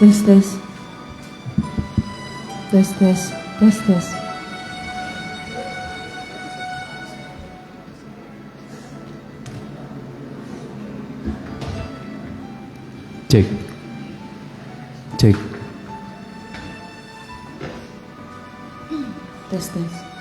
Tes tes. Tes tes. Tes tes. Cek. Cek. Tes tes.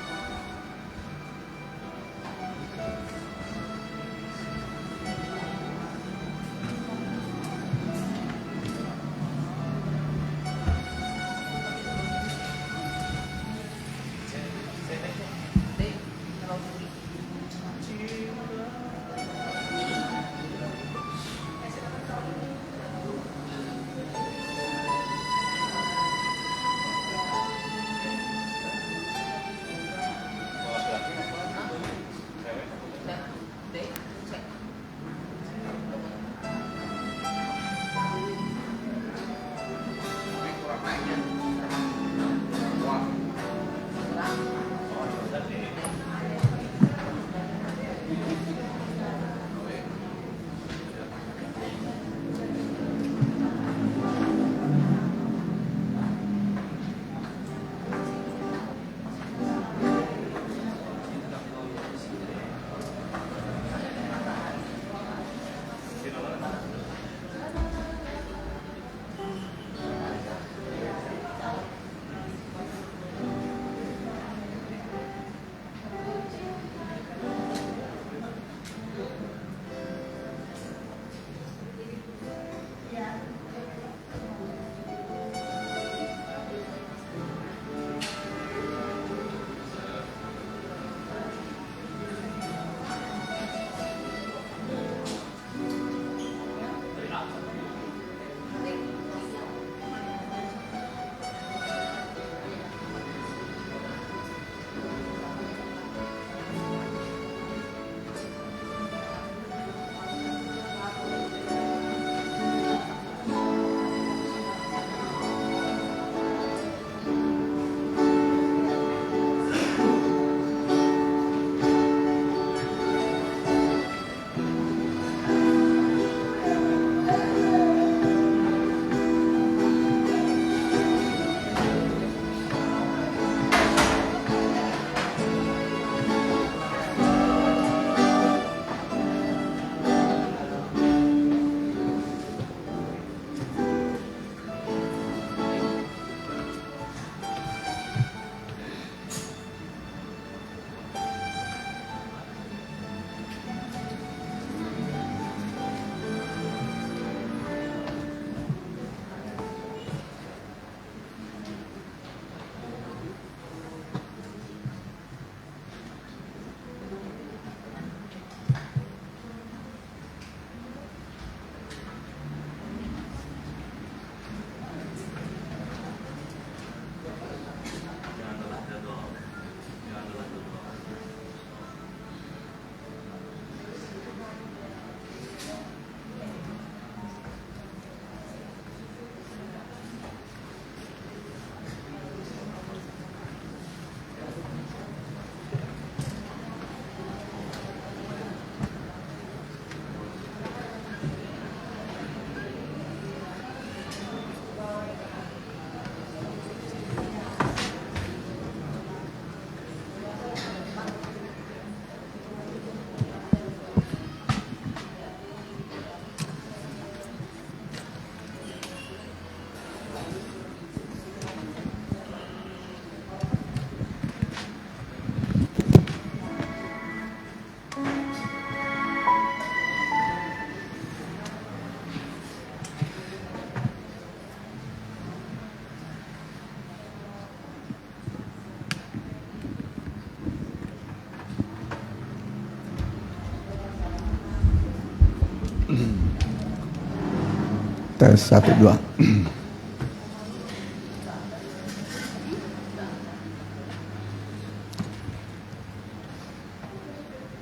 Tes 1, 2.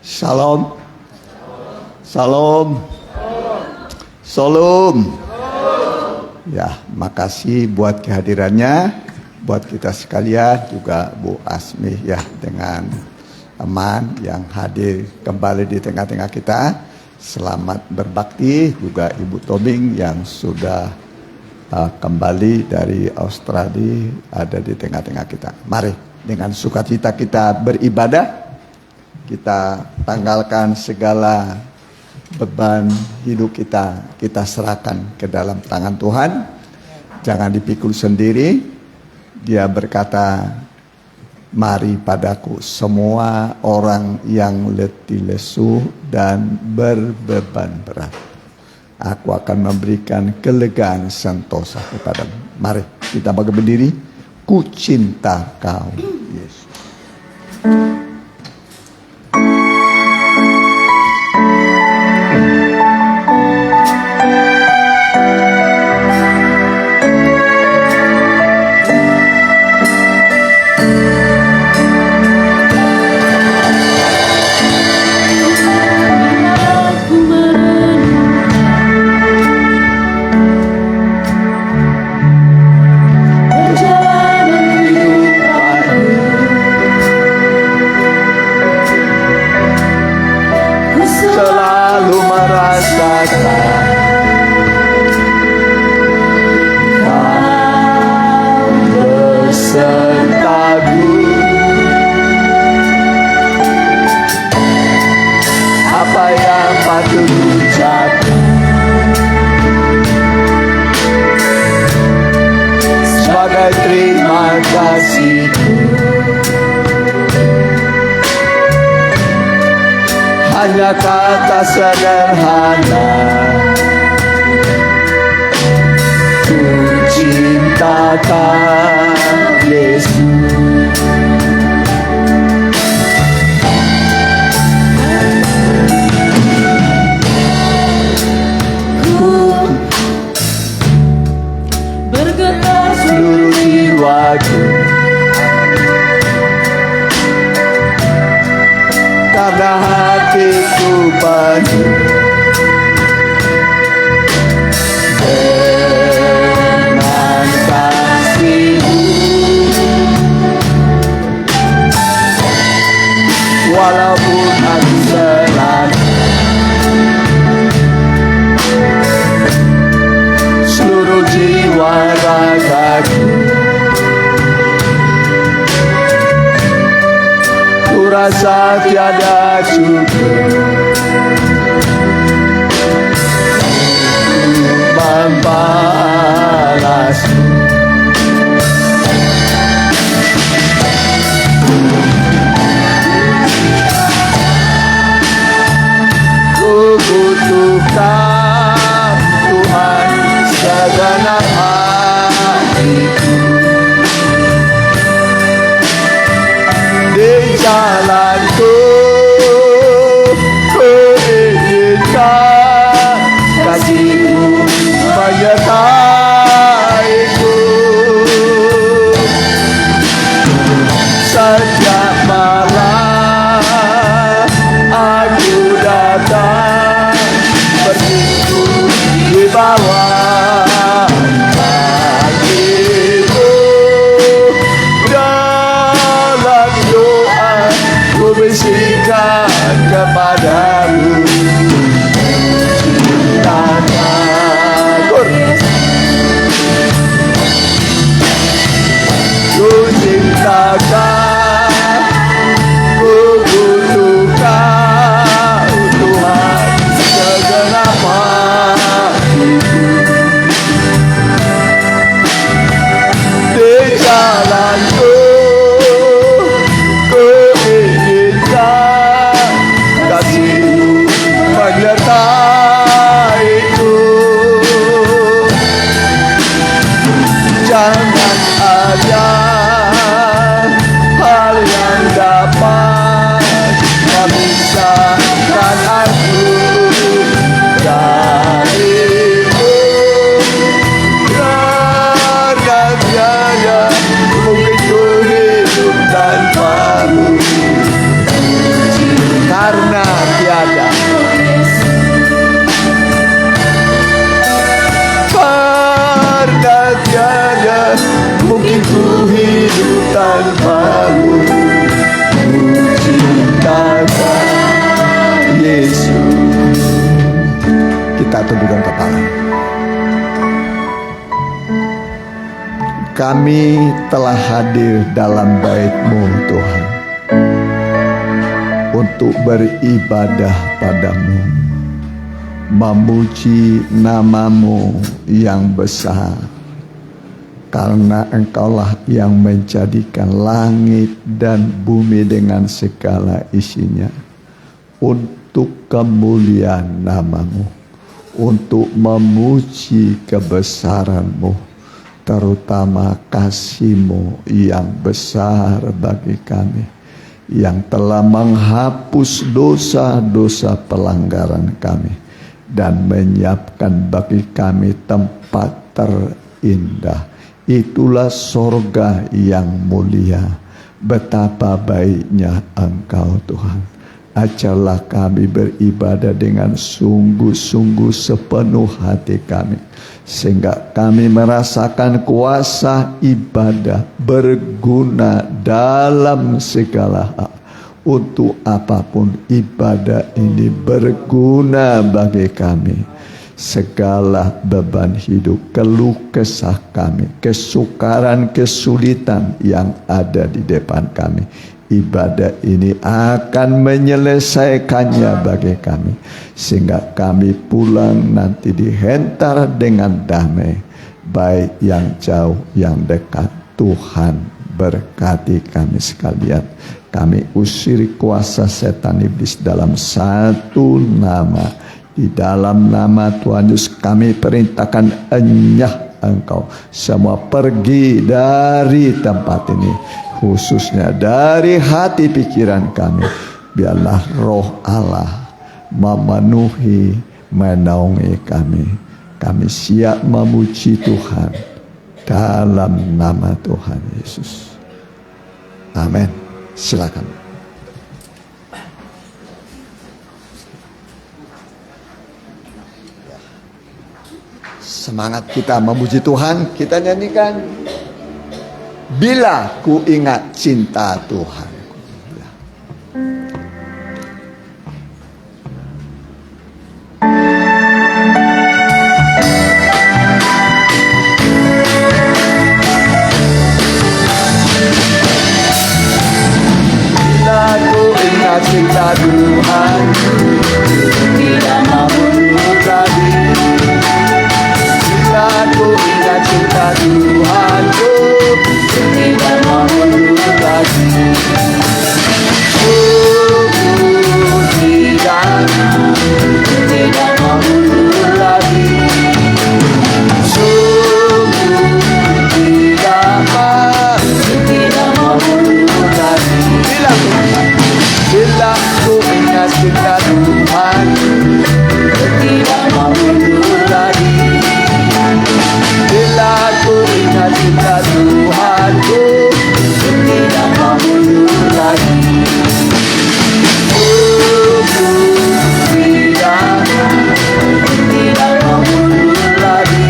Salam. Salam. Salam. Ya, makasih buat kehadirannya, buat kita sekalian, juga Bu Asmi ya dengan Aman yang hadir kembali di tengah-tengah kita. Selamat berbakti, juga Ibu Tobing yang sudah kembali dari Australia ada di tengah-tengah kita. Mari dengan sukacita kita beribadah. Kita tanggalkan segala beban hidup kita serahkan ke dalam tangan Tuhan. Jangan dipikul sendiri. Dia berkata, mari padaku semua orang yang letih lesu dan berbeban berat. Aku akan memberikan kelegaan sentosa kepadamu. Mari kita berdiri. Ku cinta kau, Yesus. Hanya kata sederhana, ku cintakan Yesus. Ku bergetar seluruh jiwaku, karena hatiku penuh dengan kasih-Mu. Walaupun aku selalu seluruh jiwa ragaku, ku rasa tiada cukup membalasmu. Ku butuhkan Tuhan segenap hatiku. Di jalanku ku inginkan kasih-Mu menyertaiku. Setiap malam aku datang bersimpuh di bawah kaki-Mu. Dalam doa ku bisikan kepadamu, ku cintakan, ku butuhkan Tuhan segenap hatiku. Di jalanku ku inginkan kasih-Mu menyertaiku. Jangan ada hal yang dapat memisahkan aku dari-Mu. Karena tiada mungkin ku hidup tanpa-Mu. Karena tiada, karena tiada mungkin ku hidup tanpa-Mu. Ku cintakan Yesus. Kita tundukkan kepala. kami telah hadir dalam bait-Mu Tuhan, untuk beribadah padamu, memuji nama-Mu yang besar, karena Engkaulah yang menjadikan langit dan bumi dengan segala isinya, untuk kemuliaan nama-Mu, untuk memuji kebesaran-Mu, terutama kasih-Mu yang besar bagi kami, yang telah menghapus dosa-dosa pelanggaran kami dan menyiapkan bagi kami tempat terindah. Itulah sorga yang mulia. Betapa baiknya Engkau Tuhan. Ajarlah kami beribadah dengan sungguh-sungguh sepenuh hati kami, sehingga kami merasakan kuasa ibadah berguna dalam segala hal. Untuk apapun ibadah ini berguna bagi kami. Segala beban hidup, keluh kesah kami, kesukaran, kesulitan yang ada di depan kami, ibadah ini akan menyelesaikannya bagi kami, sehingga kami pulang nanti dihentar dengan damai, baik yang jauh yang dekat. Tuhan berkati kami sekalian. Kami usir kuasa setan iblis dalam satu nama. Di dalam nama Tuhan Yesus kami perintahkan, enyah Engkau semua pergi dari tempat ini, khususnya dari hati pikiran kami. Biarlah roh Allah memenuhi, menaungi kami. Kami siap memuji Tuhan dalam nama Tuhan Yesus. Amin. Silakan. Semangat kita memuji Tuhan, kita nyanyikan Bila Ku Ingat Cinta Tuhan. Bila ku ingat cinta Tuhan, tidak mau mundur lagi. Aku ingat cinta Tuhanku, tidak mau mundur lagi. Sungguh tidak mau mundur lagi. Sungguh tidak mau mundur lagi. Bila ku ingat cinta Tuhan, tidak mau mundur lagi. Bila ku ingat cinta Tuhanku, tidak mau mundur lagi. Tidak mau mundur lagi.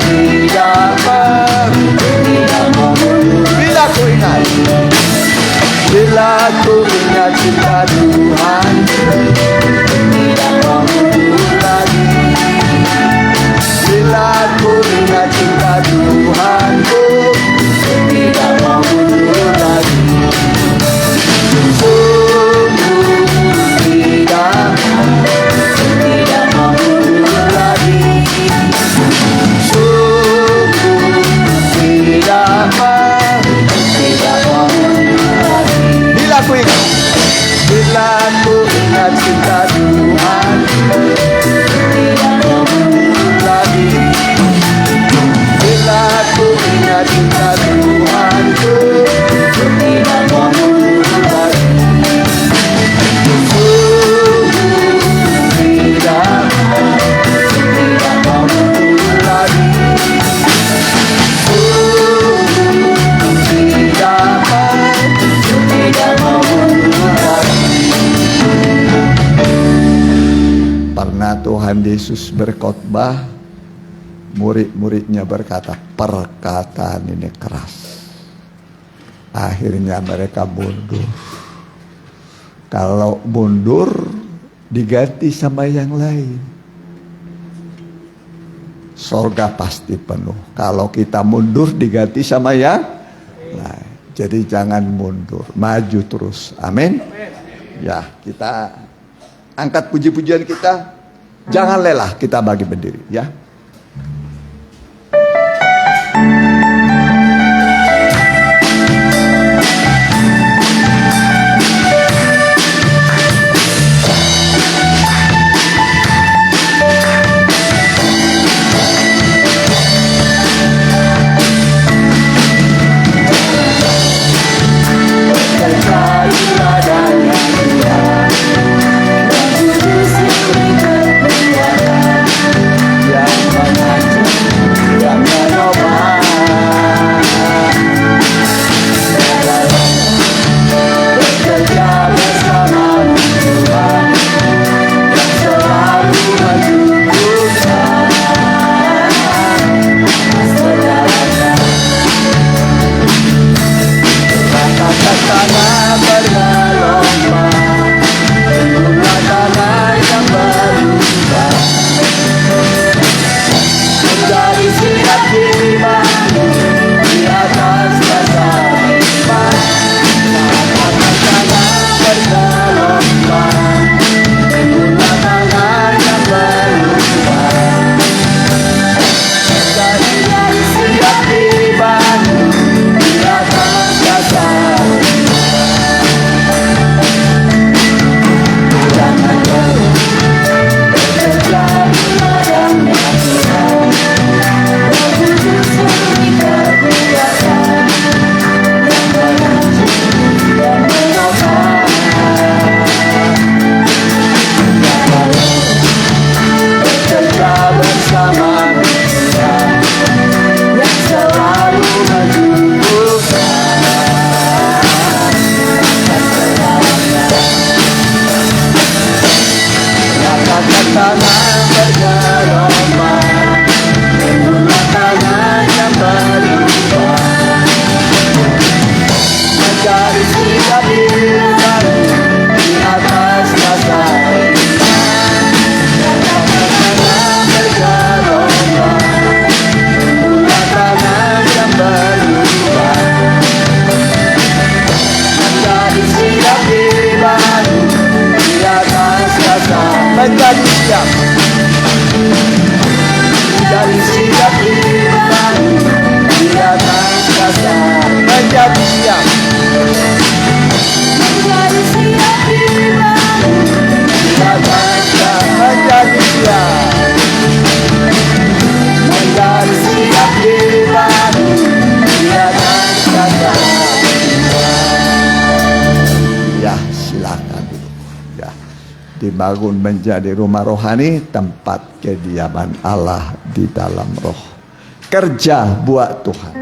Tidak mau mundur. Bila ku ingat cinta Tuhan, tidak mau mundur lagi. Bila ku ingat cinta Tuhanku, tidak mau mundur lagi. Sungguh tidak mau mundur lagi. Sungguh tidak mau mundur lagi. Bila ku ingat cinta Tuhan, tidak mau mundur lagi. Bila ku ingat cinta Tuhanku, tidak mau mundur lagi. Sungguh tidak mau mundur lagi. Sungguh tidak mau mundur lagi. Pernah Tuhan Yesus berkhotbah, murid-muridnya berkata, perkataan ini keras. Akhirnya mereka mundur. Kalau mundur diganti sama yang lain. Sorga pasti penuh. Kalau kita mundur diganti sama yang lain. Jadi jangan mundur, maju terus. Amin. Ya, kita angkat puji-pujian kita. Jangan lelah, kita bagi berdiri ya. Menjadi siap, menjadi siap di atas dasar. Menjadi siap, menjadi siap di atas dasar. Menjadi siap, menjadi siap di atas dasar. Ya, silakan dulu. Ya. Dibangun menjadi rumah rohani, tempat kediaman Allah di dalam roh. Kerja buat Tuhan.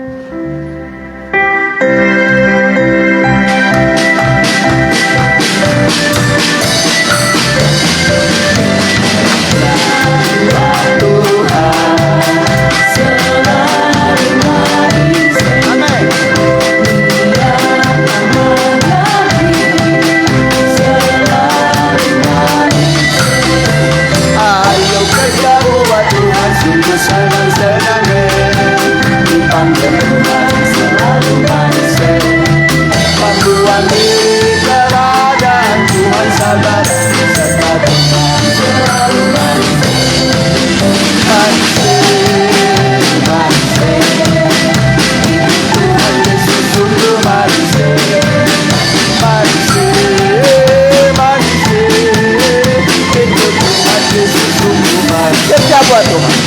Kerja buat Tuhan.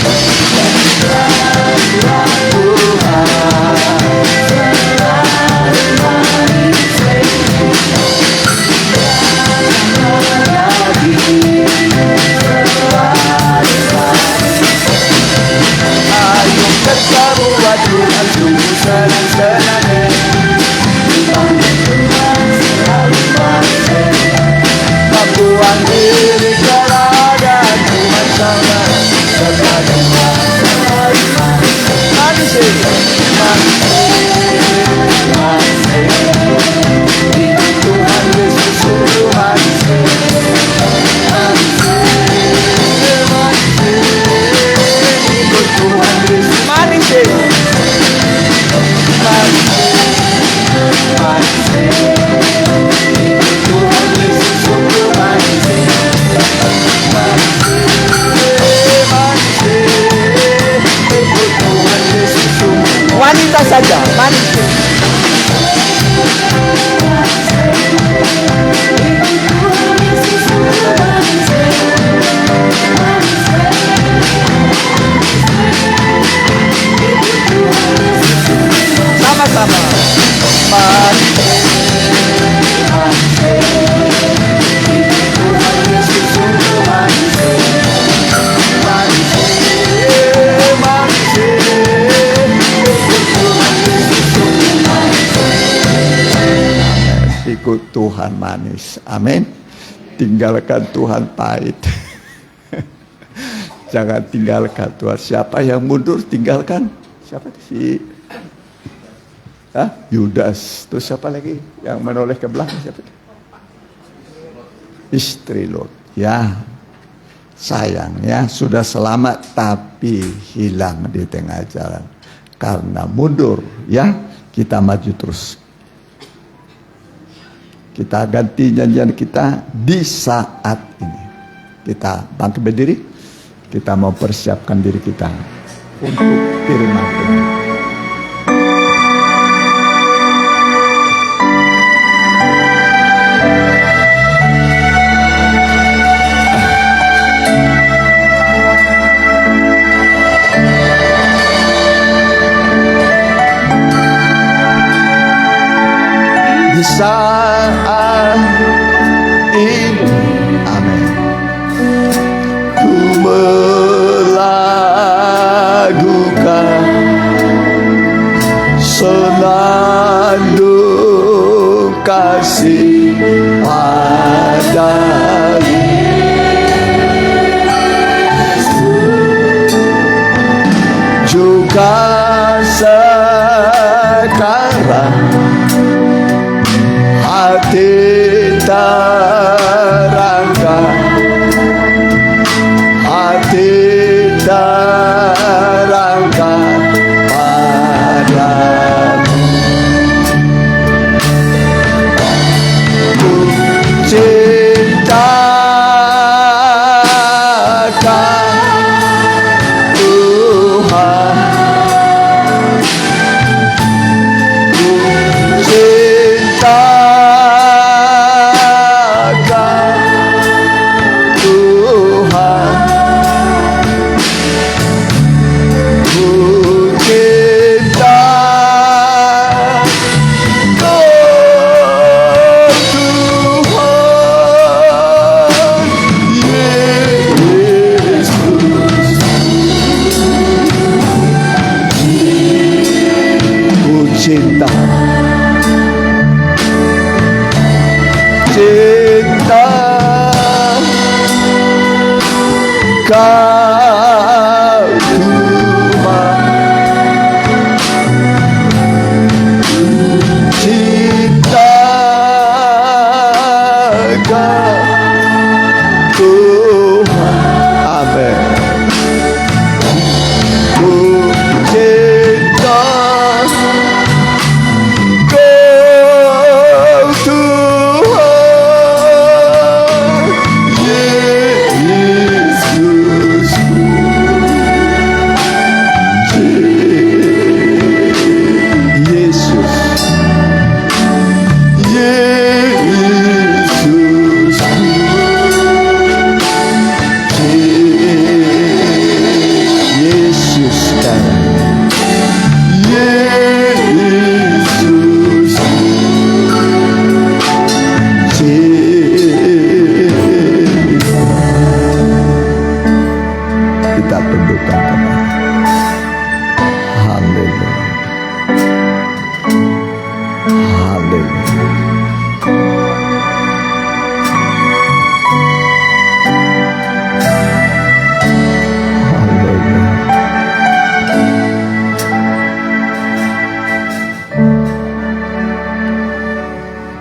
Ayo kerja buat Tuhan, sungguh senang-senangnya. Membuang diri ke ladang Tuhan sama. aja, manis. Sama-sama. Manis. Ikut Tuhan manis. Amin. Tinggalkan Tuhan pahit. Jangan tinggalkan Tuhan. Siapa yang mundur tinggalkan? Siapa sih? Yudas. Terus siapa lagi yang menoleh ke belakang? Siapa? Istri Lot. Ya, sayangnya sudah selamat tapi hilang di tengah jalan karena mundur. Ya, kita maju terus. Kita ganti janjian kita di saat ini. Kita bangkit berdiri. Kita mau persiapkan diri kita untuk firman Tuhan. Di saat ini, amin, ku melakukan senandung kasih padamu. Juga sekarang hati terangkat, hati terangkat padamu. Ku cintakan Tuhan, ku cintakan Tuhan, ku cintakan Tuhan, ku cinta. Cinta kau Tuhan, cinta kau Tuhan, amin. Ku cinta kau Tuhan, Yesus. Yesus, Yesus, Yesus, kita tundukkan kepala. Haleluya. Haleluya. Haleluya.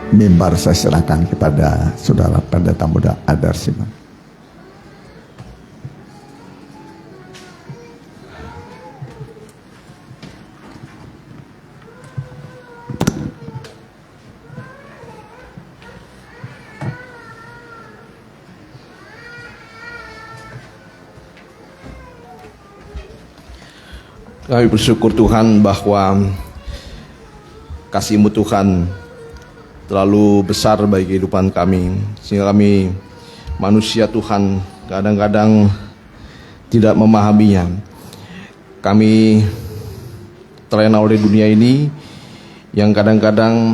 Mimbar saya serahkan kepada saudara pendeta muda Adar Simon. Kami bersyukur Tuhan bahwa kasih-Mu Tuhan terlalu besar bagi kehidupan kami, sehingga kami manusia Tuhan kadang-kadang tidak memahaminya. Kami terlena oleh dunia ini yang kadang-kadang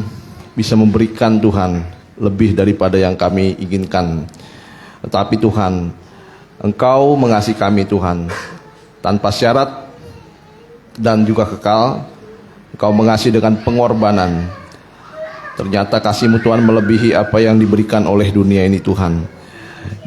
bisa memberikan Tuhan lebih daripada yang kami inginkan. Tetapi Tuhan, Engkau mengasihi kami Tuhan tanpa syarat dan juga kekal. Engkau mengasihi dengan pengorbanan. Ternyata kasih-Mu Tuhan melebihi apa yang diberikan oleh dunia ini Tuhan.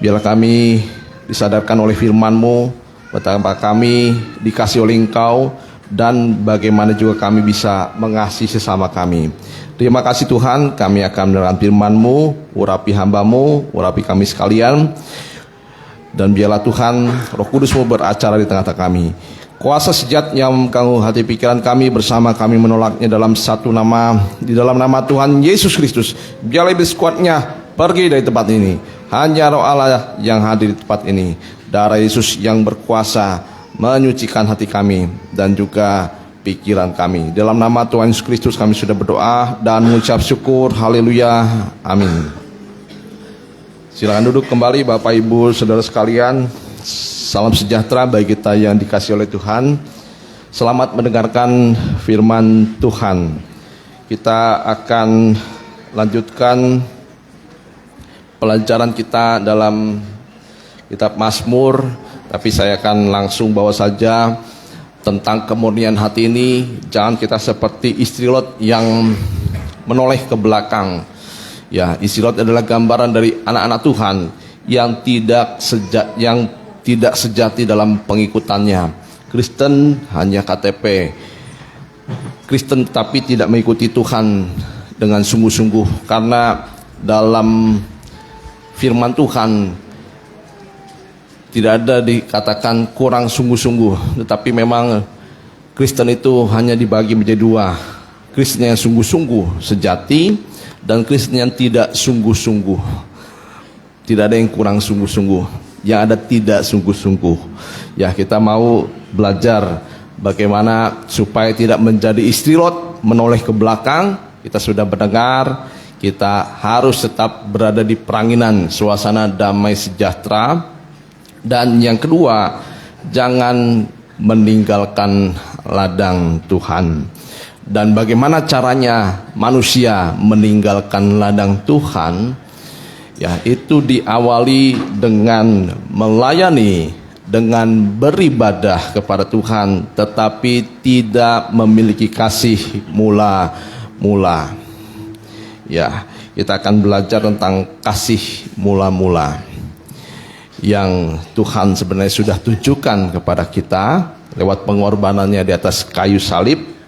Biarlah kami disadarkan oleh firman-Mu betapa kami dikasih oleh Engkau dan bagaimana juga kami bisa mengasihi sesama kami. Terima kasih Tuhan, kami akan mendengarkan firman-Mu, urapi hamba-Mu, urapi kami sekalian. Dan biarlah Tuhan, Roh Kudus-Mu beracara di tengah-tengah kami. Kuasa sejat yang mengganggu hati pikiran kami, bersama kami menolaknya dalam satu nama, di dalam nama Tuhan Yesus Kristus. Biarlah iblis kuatnya pergi dari tempat ini. Hanya Roh Allah yang hadir di tempat ini. Darah Yesus yang berkuasa menyucikan hati kami dan juga pikiran kami. Dalam nama Tuhan Yesus Kristus kami sudah berdoa dan mengucap syukur. Haleluya. Amin. Silakan duduk kembali Bapak Ibu Saudara sekalian. Salam sejahtera bagi kita yang dikasihi oleh Tuhan. Selamat mendengarkan firman Tuhan. Kita akan lanjutkan pelajaran kita dalam kitab Mazmur. Tapi saya akan langsung bawa saja tentang kemurnian hati ini. Jangan kita seperti istri Lot yang menoleh ke belakang. Ya, istri Lot adalah gambaran dari anak-anak Tuhan yang tidak sejati dalam pengikutannya. Kristen hanya KTP. Kristen tapi tidak mengikuti Tuhan dengan sungguh-sungguh. Karena dalam firman Tuhan tidak ada dikatakan kurang sungguh-sungguh. Tetapi memang Kristen itu hanya dibagi menjadi dua. Kristen yang sungguh-sungguh sejati dan Kristen yang tidak sungguh-sungguh. Tidak ada yang kurang sungguh-sungguh, yang ada tidak sungguh-sungguh. Ya, kita mau belajar bagaimana supaya tidak menjadi istri Lot menoleh ke belakang. Kita sudah mendengar, kita harus tetap berada di peranginan suasana damai sejahtera. Dan yang kedua, jangan meninggalkan ladang Tuhan. Dan bagaimana caranya manusia meninggalkan ladang Tuhan? Ya, itu diawali dengan melayani, dengan beribadah kepada Tuhan, tetapi tidak memiliki kasih mula-mula. Ya, kita akan belajar tentang kasih mula-mula yang Tuhan sebenarnya sudah tunjukkan kepada kita lewat pengorbanannya di atas kayu salib.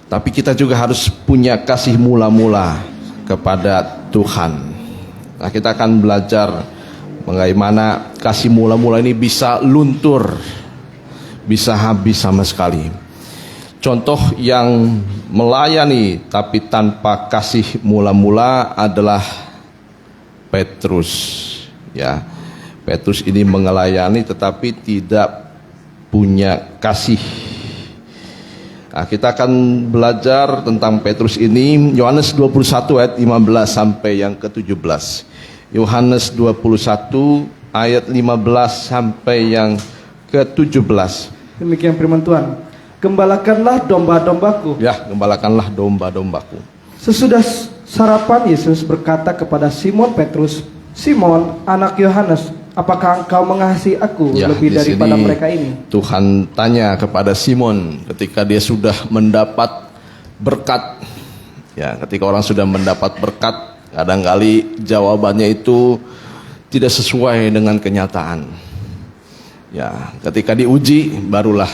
Tapi kita juga harus punya kasih mula-mula kepada Tuhan. Nah, kita akan belajar bagaimana kasih mula-mula ini bisa luntur, bisa habis sama sekali. Contoh yang melayani tapi tanpa kasih mula-mula adalah Petrus. Ya, Petrus ini melayani tetapi tidak punya kasih. Nah, kita akan belajar tentang Petrus ini. Yohanes 21 ayat 15 sampai yang ke-17. Yohanes 21 ayat 15 sampai yang ke-17. Demikian firman Tuhan. Gembalakanlah domba-dombaku. Ya, gembalakanlah domba-dombaku. Sesudah sarapan, Yesus berkata kepada Simon Petrus, Simon, anak Yohanes, apakah engkau mengasihi aku lebih daripada mereka ini? Tuhan tanya kepada Simon ketika dia sudah mendapat berkat. Ya, ketika orang sudah mendapat berkat, kadangkali jawabannya itu tidak sesuai dengan kenyataan. Ya, ketika diuji barulah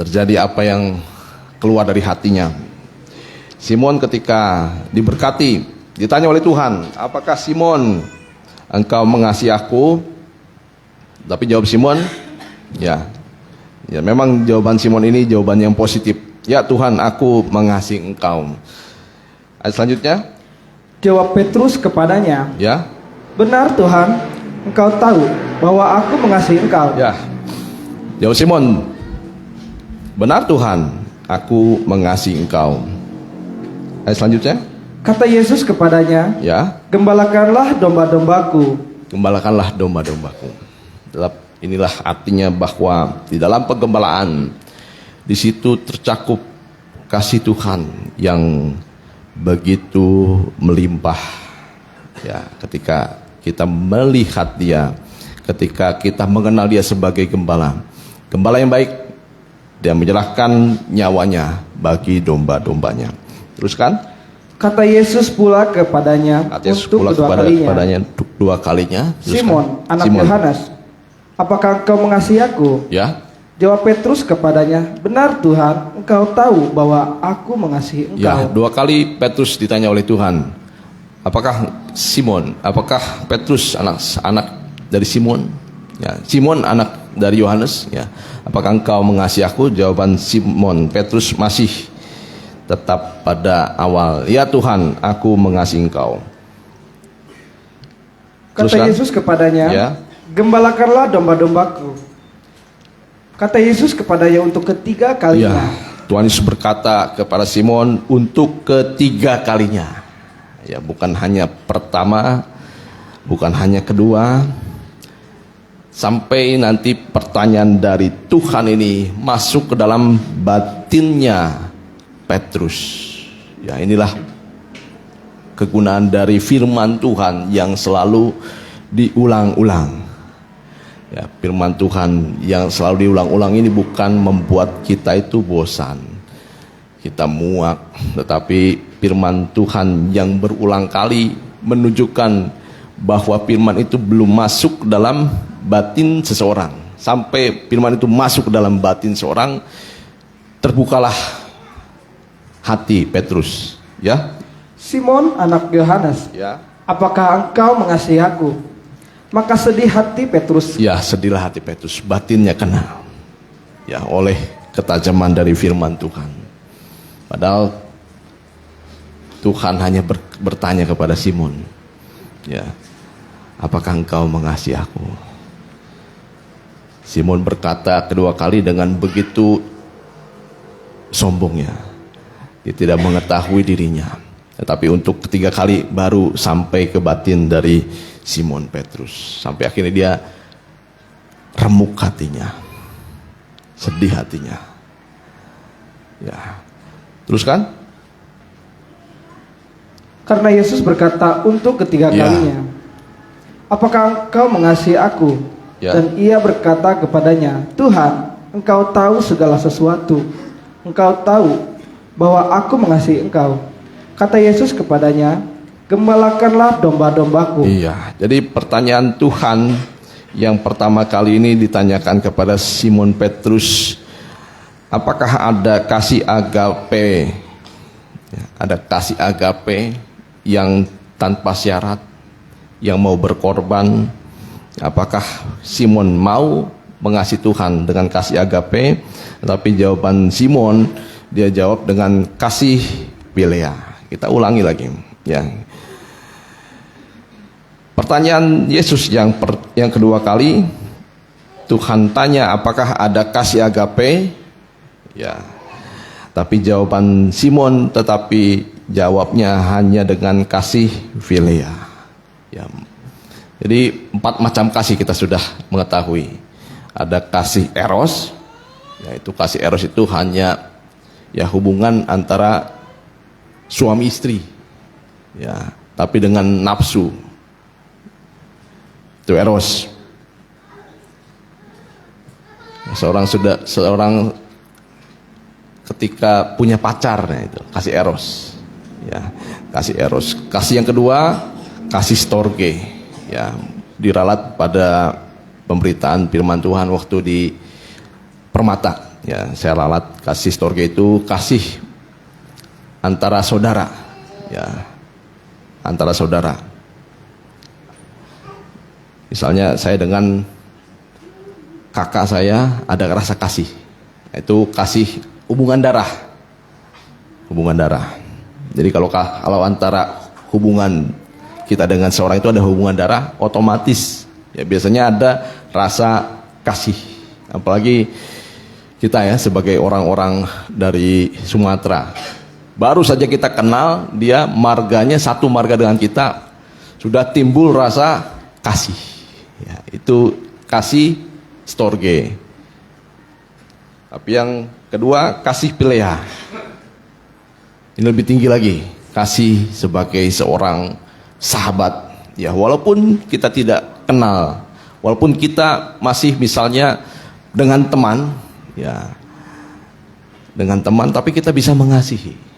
terjadi apa yang keluar dari hatinya. Simon ketika diberkati, ditanya oleh Tuhan, apakah Simon engkau mengasihi aku? Tapi jawab Simon, ya memang jawaban Simon ini jawaban yang positif. Ya Tuhan, aku mengasihi engkau. Ayat selanjutnya. Jawab Petrus kepadanya, Ya. Benar Tuhan, engkau tahu bahwa aku mengasihi engkau. Ya. Jawab Simon, Benar Tuhan, aku mengasihi engkau. Ayat selanjutnya. Kata Yesus kepadanya, Ya, gembalakanlah domba-dombaku. gembalakanlah domba-dombaku. Inilah artinya bahwa di dalam penggembalaan, di situ tercakup kasih Tuhan yang begitu melimpah. Ya, ketika kita melihat Dia, ketika kita mengenal Dia sebagai gembala, gembala yang baik, Dia menyerahkan nyawanya bagi domba-dombanya. Teruskan. Kata Yesus pula kepadanya untuk kepadanya dua kalinya. Simon, anak Yohanes, apakah engkau mengasihi aku? Ya. Jawab Petrus kepadanya, benar Tuhan, engkau tahu bahwa aku mengasihi engkau. Ya, dua kali Petrus ditanya oleh Tuhan, apakah Simon, apakah Petrus anak dari Simon? Ya, Simon anak dari Yohanes. Ya, apakah engkau mengasihi aku? Jawaban Simon Petrus masih tetap pada awal, ya Tuhan, aku mengasihi engkau. Kata Yesus kepadanya, ya, gembalakanlah domba-dombaku. Kata Yesus kepadanya untuk ketiga kalinya. Ya, Tuhan Yesus berkata kepada Simon untuk ketiga kalinya. Ya, bukan hanya pertama, bukan hanya kedua, sampai nanti pertanyaan dari Tuhan ini masuk ke dalam batinnya Petrus. Ya, inilah kegunaan dari firman Tuhan yang selalu diulang-ulang. Ya, firman Tuhan yang selalu diulang-ulang ini bukan membuat kita itu bosan, kita muak, tetapi firman Tuhan yang berulang kali menunjukkan bahwa firman itu belum masuk dalam batin seseorang. Sampai firman itu masuk ke dalam batin seorang, terbukalah hati Petrus. Ya. Simon anak Yohanes, Ya. apakah engkau mengasihi aku? Maka sedih hati Petrus. Ya, sedihlah hati Petrus, batinnya kena. Ya, oleh ketajaman dari firman Tuhan. Padahal Tuhan hanya bertanya kepada Simon, ya, apakah engkau mengasihi aku? Simon berkata kedua kali dengan begitu sombongnya. Dia tidak mengetahui dirinya. Tetapi untuk ketiga kali baru sampai ke batin dari Simon Petrus. Sampai akhirnya dia remuk hatinya, sedih hatinya. Ya, teruskan. Karena Yesus berkata untuk ketiga kalinya, apakah engkau mengasihi aku? Ya. Dan ia berkata kepadanya, Tuhan, engkau tahu segala sesuatu. Engkau tahu bahwa aku mengasihi engkau. Kata Yesus kepadanya, gembalakanlah domba-dombaku. Iya, jadi pertanyaan Tuhan yang pertama kali ini ditanyakan kepada Simon Petrus, apakah ada kasih agape? Ya, ada kasih agape yang tanpa syarat, yang mau berkorban. Apakah Simon mau mengasihi Tuhan dengan kasih agape? Tapi jawaban Simon, dia jawab dengan kasih philea. Kita ulangi lagi, ya. Pertanyaan Yesus yang kedua kali, Tuhan tanya apakah ada kasih agape? Ya. Tapi jawaban Simon tetapi jawabnya hanya dengan kasih philea. Ya. Jadi 4 macam kasih kita sudah mengetahui. Ada kasih eros, yaitu kasih eros itu hanya ya hubungan antara suami istri, ya, tapi dengan nafsu, itu eros. Seorang ketika punya pacar, nah itu kasih eros, ya, kasih eros. Kasih yang kedua, kasih storge, ya, diralat pada pemberitaan firman Tuhan waktu di Permata, ya, saya ralat. Kasih storge itu kasih antara saudara, ya, antara saudara. Misalnya saya dengan kakak saya ada rasa kasih, itu kasih hubungan darah, hubungan darah. Jadi kalau antara hubungan kita dengan seorang itu ada hubungan darah, otomatis ya biasanya ada rasa kasih. Apalagi kita ya sebagai orang-orang dari Sumatera. Baru saja kita kenal dia, marganya satu marga dengan kita, sudah timbul rasa kasih. Ya, itu kasih storge. Tapi yang kedua kasih pilea. Ini lebih tinggi lagi, kasih sebagai seorang sahabat. Ya, walaupun kita tidak kenal, walaupun kita masih misalnya dengan teman, ya, dengan teman, tapi kita bisa mengasihi.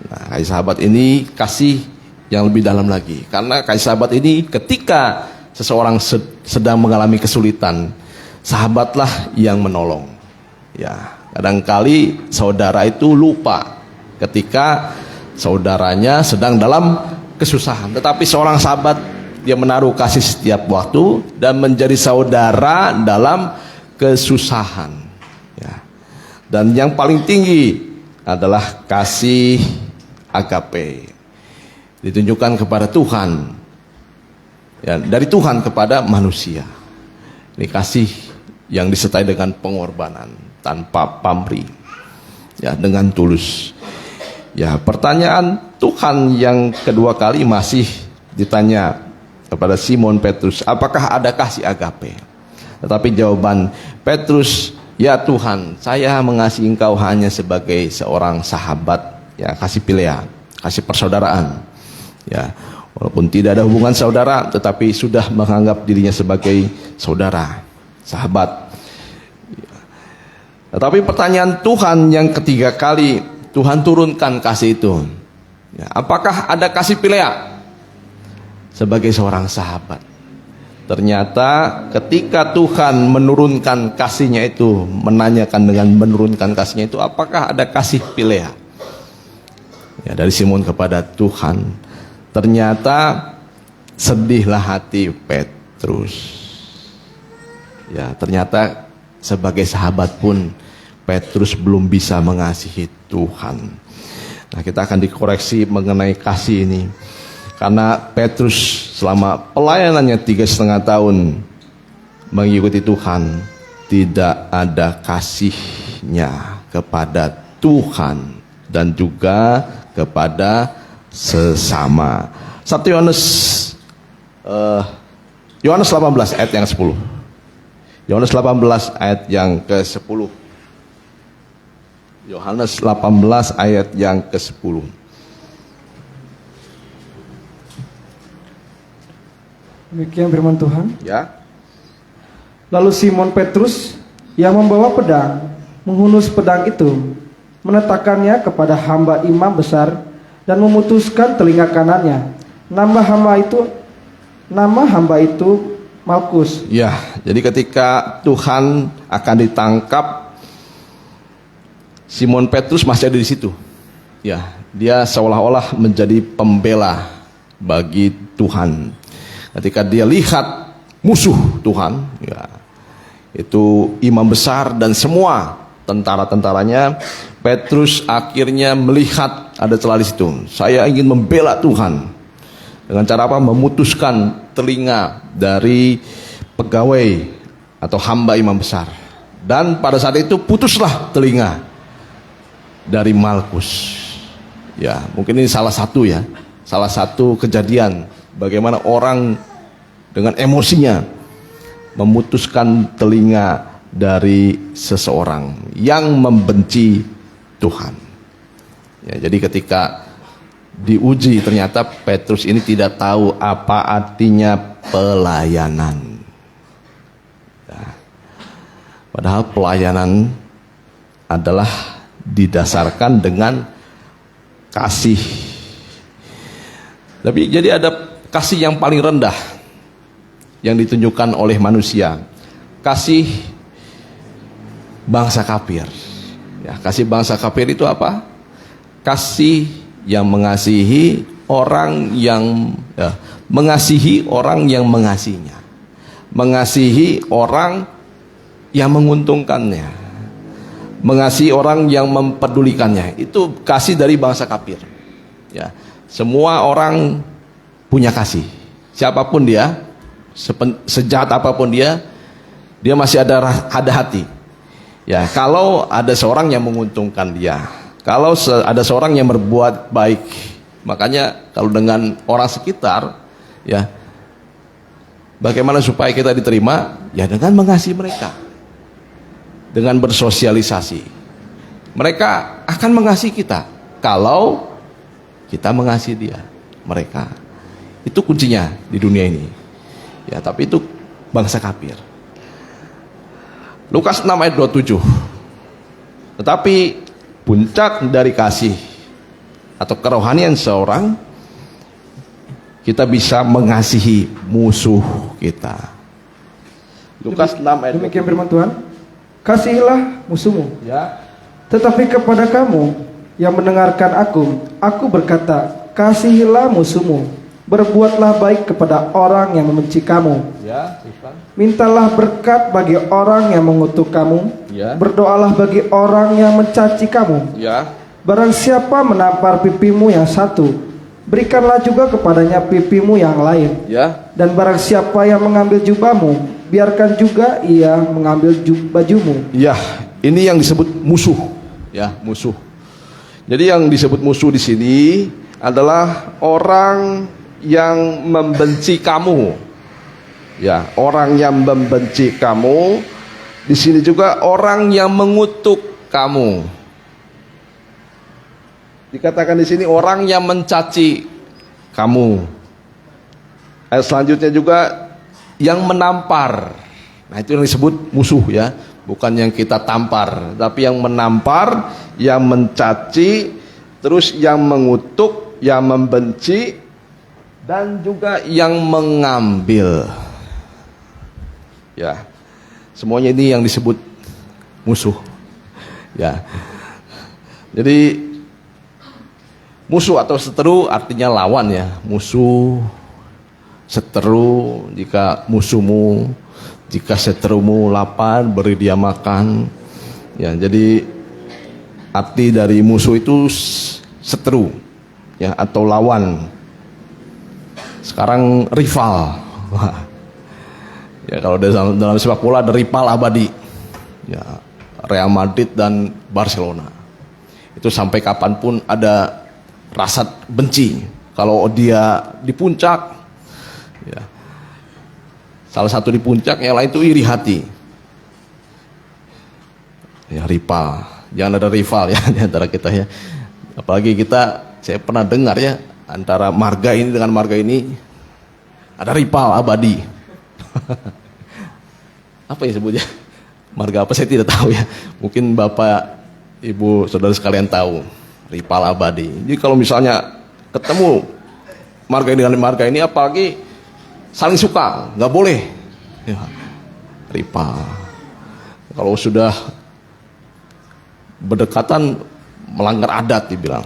Nah, kasih sahabat ini kasih yang lebih dalam lagi, karena kasih sahabat ini ketika seseorang sedang mengalami kesulitan, sahabatlah yang menolong. Ya, kadangkali saudara itu lupa ketika saudaranya sedang dalam kesusahan, tetapi seorang sahabat dia menaruh kasih setiap waktu dan menjadi saudara dalam kesusahan. Ya. Dan yang paling tinggi adalah kasih agape, ditunjukkan kepada Tuhan, ya, dari Tuhan kepada manusia. Ini kasih yang disertai dengan pengorbanan tanpa pamrih, ya, dengan tulus. Ya, pertanyaan Tuhan yang kedua kali masih ditanya kepada Simon Petrus, apakah ada kasih agape? Tetapi jawaban Petrus, ya Tuhan, saya mengasihi engkau hanya sebagai seorang sahabat, ya, kasih pilea, kasih persaudaraan. Ya, walaupun tidak ada hubungan saudara, tetapi sudah menganggap dirinya sebagai saudara, sahabat. Ya. Tetapi pertanyaan Tuhan yang ketiga kali, Tuhan turunkan kasih itu. Ya, apakah ada kasih pilea sebagai seorang sahabat? Ternyata ketika Tuhan menurunkan kasihnya itu, menanyakan dengan menurunkan kasihnya itu, apakah ada kasih pilea? Ya, dari Simon kepada Tuhan, ternyata sedihlah hati Petrus. Ya, ternyata sebagai sahabat pun Petrus belum bisa mengasihi Tuhan. Nah, kita akan dikoreksi mengenai kasih ini, karena Petrus selama pelayanannya 3,5 tahun mengikuti Tuhan, tidak ada kasihnya kepada Tuhan dan juga kepada sesama. 1 Yohanes 18 ayat yang 10. Yohanes 18 ayat yang ke-10. Yohanes 18 ayat yang ke-10. Demikian firman Tuhan. Ya. Lalu Simon Petrus yang membawa pedang menghunus pedang itu, menetakannya kepada hamba imam besar dan memutuskan telinga kanannya. Nama hamba itu Malkus. Ya, jadi ketika Tuhan akan ditangkap, Simon Petrus masih ada di situ. Ya, dia seolah-olah menjadi pembela bagi Tuhan. Ketika dia lihat musuh Tuhan, ya, itu imam besar dan semua tentara-tentaranya, Petrus akhirnya melihat ada celah di situ. Saya ingin membela Tuhan. Dengan cara apa? Memutuskan telinga dari pegawai atau hamba imam besar. Dan pada saat itu putuslah telinga dari Malkus. Ya, mungkin ini salah satu kejadian bagaimana orang dengan emosinya memutuskan telinga dari seseorang yang membenci Tuhan. Ya, jadi ketika diuji, ternyata Petrus ini tidak tahu apa artinya pelayanan. Ya, padahal pelayanan adalah didasarkan dengan kasih. Tapi jadi ada kasih yang paling rendah yang ditunjukkan oleh manusia, kasih bangsa kafir. Ya, kasih bangsa kafir itu apa? Kasih yang mengasihi orang yang mengasihi orang yang mengasihinya, mengasihi orang yang menguntungkannya, mengasihi orang yang mempedulikannya. Itu kasih dari bangsa kafir. Ya, semua orang punya kasih, siapapun dia, sejahat apapun dia masih ada hati. Ya, kalau ada seorang yang menguntungkan dia, kalau ada seorang yang berbuat baik, makanya kalau dengan orang sekitar, ya, bagaimana supaya kita diterima? Ya dengan mengasihi mereka, dengan bersosialisasi. Mereka akan mengasihi kita kalau kita mengasihi dia, mereka. Itu kuncinya di dunia ini. Ya, tapi itu bangsa kafir. Lukas 6 ayat 27. Tetapi puncak dari kasih atau kerohanian seorang, kita bisa mengasihi musuh kita. Lukas 6 ayat 27. Demikian firman Tuhan. Kasihilah musuhmu. Ya. Tetapi kepada kamu yang mendengarkan aku berkata, kasihilah musuhmu. Berbuatlah baik kepada orang yang membenci kamu. Ya, Tuhan. Mintalah berkat bagi orang yang mengutuk kamu. Ya. Berdoalah bagi orang yang mencaci kamu. Ya. Barang siapa menampar pipimu yang satu, berikanlah juga kepadanya pipimu yang lain. Ya. Dan barang siapa yang mengambil jubahmu, biarkan juga ia mengambil bajumu. Ya, ini yang disebut musuh. Ya, musuh. Jadi yang disebut musuh di sini adalah orang yang membenci kamu. Ya, orang yang membenci kamu. Di sini juga orang yang mengutuk kamu. Dikatakan di sini orang yang mencaci kamu. Ayat selanjutnya juga yang menampar. Nah, itu yang disebut musuh ya, bukan yang kita tampar, tapi yang menampar, yang mencaci, terus yang mengutuk, yang membenci, dan juga yang mengambil. Ya, semuanya ini yang disebut musuh. Ya, jadi musuh atau seteru artinya lawan ya, musuh, seteru. Jika musuhmu, jika seterumu lapar, beri dia makan. Ya, jadi arti dari musuh itu seteru, ya, atau lawan. Sekarang rival. Wah. Ya, kalau dalam sepak bola ada rival abadi. Ya, Real Madrid dan Barcelona. Itu sampai kapanpun ada rasa benci. Kalau dia di puncak, ya, salah satu di puncak, yang lain itu iri hati. Ya, rival. Jangan ada rival ya di antara kita ya. Apalagi kita, saya pernah dengar ya, antara marga ini dengan marga ini ada rival abadi. Apa ya sebutnya? Marga apa saya tidak tahu ya. Mungkin Bapak, Ibu, Saudara sekalian tahu. Rival abadi. Jadi kalau misalnya ketemu marga ini dengan marga ini, apalagi saling suka, nggak boleh. Ya, rival. Kalau sudah berdekatan melanggar adat dibilang,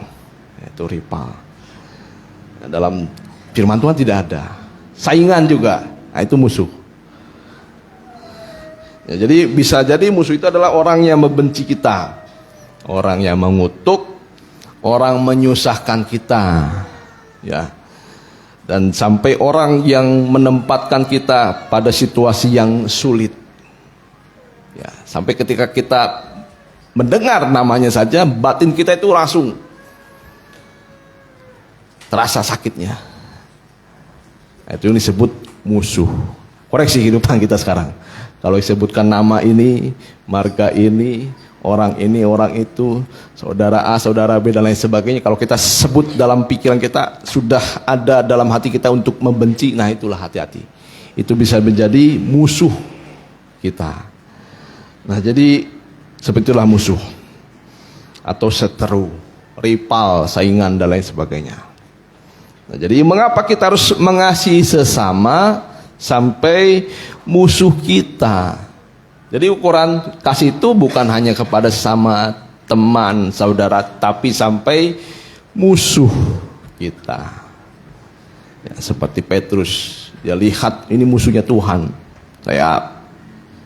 itu rival. Dalam firman Tuhan tidak ada. Saingan juga, nah itu musuh. Ya, jadi bisa jadi musuh itu adalah orang yang membenci kita, orang yang mengutuk, orang menyusahkan kita, ya. Dan sampai orang yang menempatkan kita pada situasi yang sulit. Ya, sampai ketika kita mendengar namanya saja, batin kita itu langsung terasa sakitnya. Nah, itu yang disebut musuh. Koreksi kehidupan kita sekarang. Kalau disebutkan nama ini, marga ini, orang itu, saudara A, saudara B, dan lain sebagainya, kalau kita sebut dalam pikiran kita, sudah ada dalam hati kita untuk membenci, nah itulah hati-hati. Itu bisa menjadi musuh kita. Nah, jadi seperti itulah musuh atau seteru, rival, saingan, dan lain sebagainya. Nah, jadi mengapa kita harus mengasihi sesama sampai musuh kita? Jadi ukuran kasih itu bukan hanya kepada sesama teman, saudara, tapi sampai musuh kita. Ya, seperti Petrus, dia lihat ini musuhnya Tuhan, saya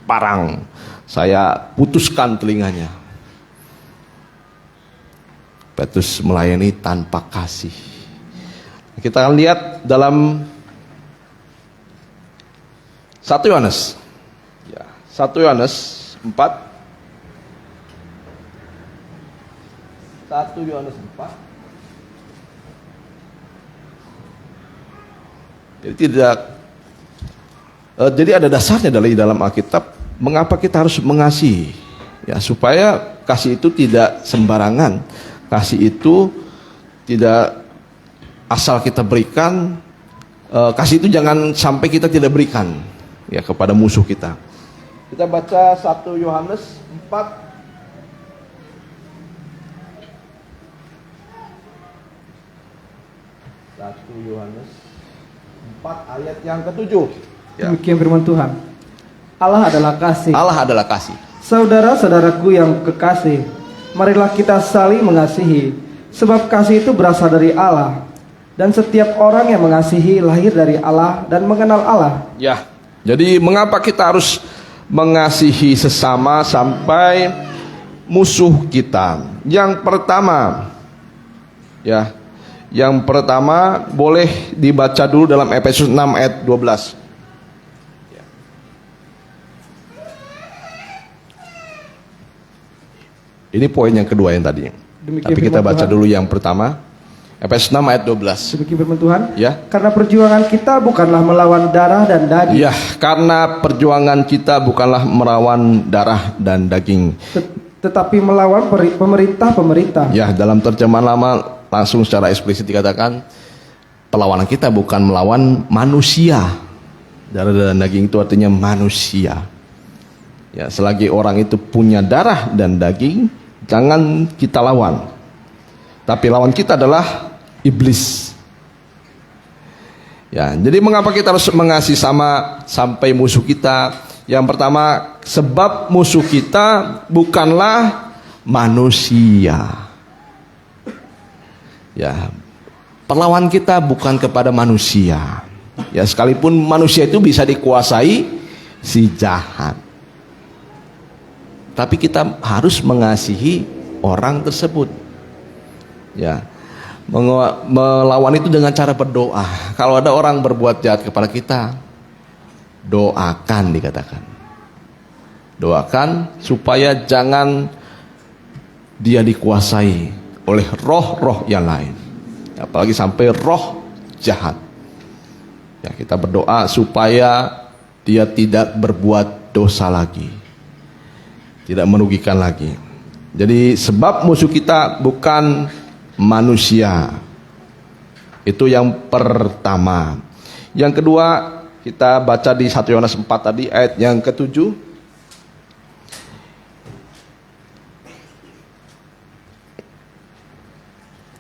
parang, saya putuskan telinganya. Petrus melayani tanpa kasih. Kita akan lihat dalam 1 Yohanes. Ya, 1 Yohanes 4 1 Yohanes 4. Jadi jadi ada dasarnya dari dalam Alkitab mengapa kita harus mengasihi. Ya, supaya kasih itu tidak sembarangan. Kasih itu tidak asal kita berikan. Kasih itu jangan sampai kita tidak berikan ya kepada musuh kita. Kita baca 1 Yohanes 4. 1 Yohanes 4 ayat yang ke-7. Ya. Demikian firman Tuhan. Allah adalah kasih. Allah adalah kasih. Saudara-saudaraku yang kekasih, marilah kita saling mengasihi, sebab kasih itu berasal dari Allah. Dan setiap orang yang mengasihi lahir dari Allah dan mengenal Allah. Ya. Jadi mengapa kita harus mengasihi sesama sampai musuh kita? Yang pertama, ya. Yang pertama boleh dibaca dulu dalam Efesus 6 ayat 12. Ini poin yang kedua yang tadi. Tapi kita baca dulu yang pertama. Efesus 6 ayat 12. Demikian firman Tuhan. Ya. Karena perjuangan kita bukanlah melawan darah dan daging. Ya, karena perjuangan kita bukanlah melawan darah dan daging. Tetapi melawan pemerintah-pemerintah. Ya, dalam terjemahan lama langsung secara eksplisit dikatakan perlawanan kita bukan melawan manusia. Darah dan daging itu artinya manusia. Ya, selagi orang itu punya darah dan daging, jangan kita lawan. Tapi lawan kita adalah iblis. Ya, jadi mengapa kita harus mengasihi sama sampai musuh kita? Yang pertama, sebab musuh kita bukanlah manusia. Ya, perlawan kita bukan kepada manusia. Ya, sekalipun manusia itu bisa dikuasai si jahat. Tapi kita harus mengasihi orang tersebut. Ya, melawan itu dengan cara berdoa. Kalau ada orang berbuat jahat kepada kita, doakan, dikatakan. Doakan supaya jangan dia dikuasai oleh roh-roh yang lain. Apalagi sampai roh jahat. Ya, kita berdoa supaya dia tidak berbuat dosa lagi. Tidak merugikan lagi. Jadi sebab musuh kita bukan manusia. Itu yang pertama. Yang kedua, kita baca di 1 Yohanes 4 tadi ayat yang ke-7.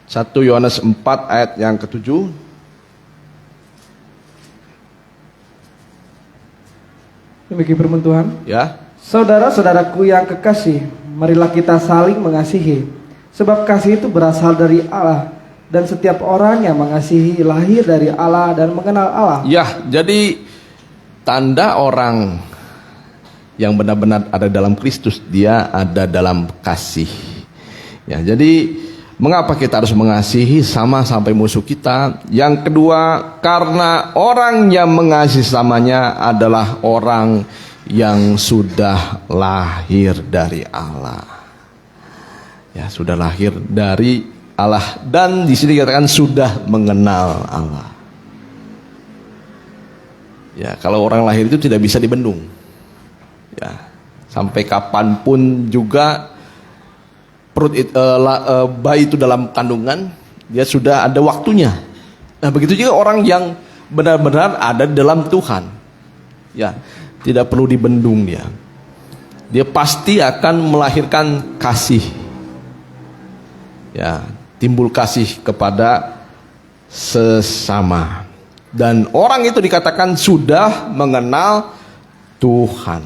Satu Yohanes 4 ayat yang ke-7. Demikian firman Tuhan. Ya. Saudara-saudaraku yang kekasih, marilah kita saling mengasihi, sebab kasih itu berasal dari Allah, dan setiap orang yang mengasihi lahir dari Allah dan mengenal Allah. Ya, jadi tanda orang yang benar-benar ada dalam Kristus, dia ada dalam kasih. Ya, jadi mengapa kita harus mengasihi sama sampai musuh kita? Yang kedua, karena orang yang mengasihi samanya adalah orang yang sudah lahir dari Allah. Ya, sudah lahir dari Allah, dan di sini dikatakan sudah mengenal Allah. Ya, kalau orang lahir itu tidak bisa dibendung. Ya, sampai kapanpun juga bayi itu dalam kandungan, dia sudah ada waktunya. Nah, begitu juga orang yang benar-benar ada dalam Tuhan. Ya, tidak perlu dibendung dia. Dia pasti akan melahirkan kasih. Ya, timbul kasih kepada sesama. Dan orang itu dikatakan sudah mengenal Tuhan.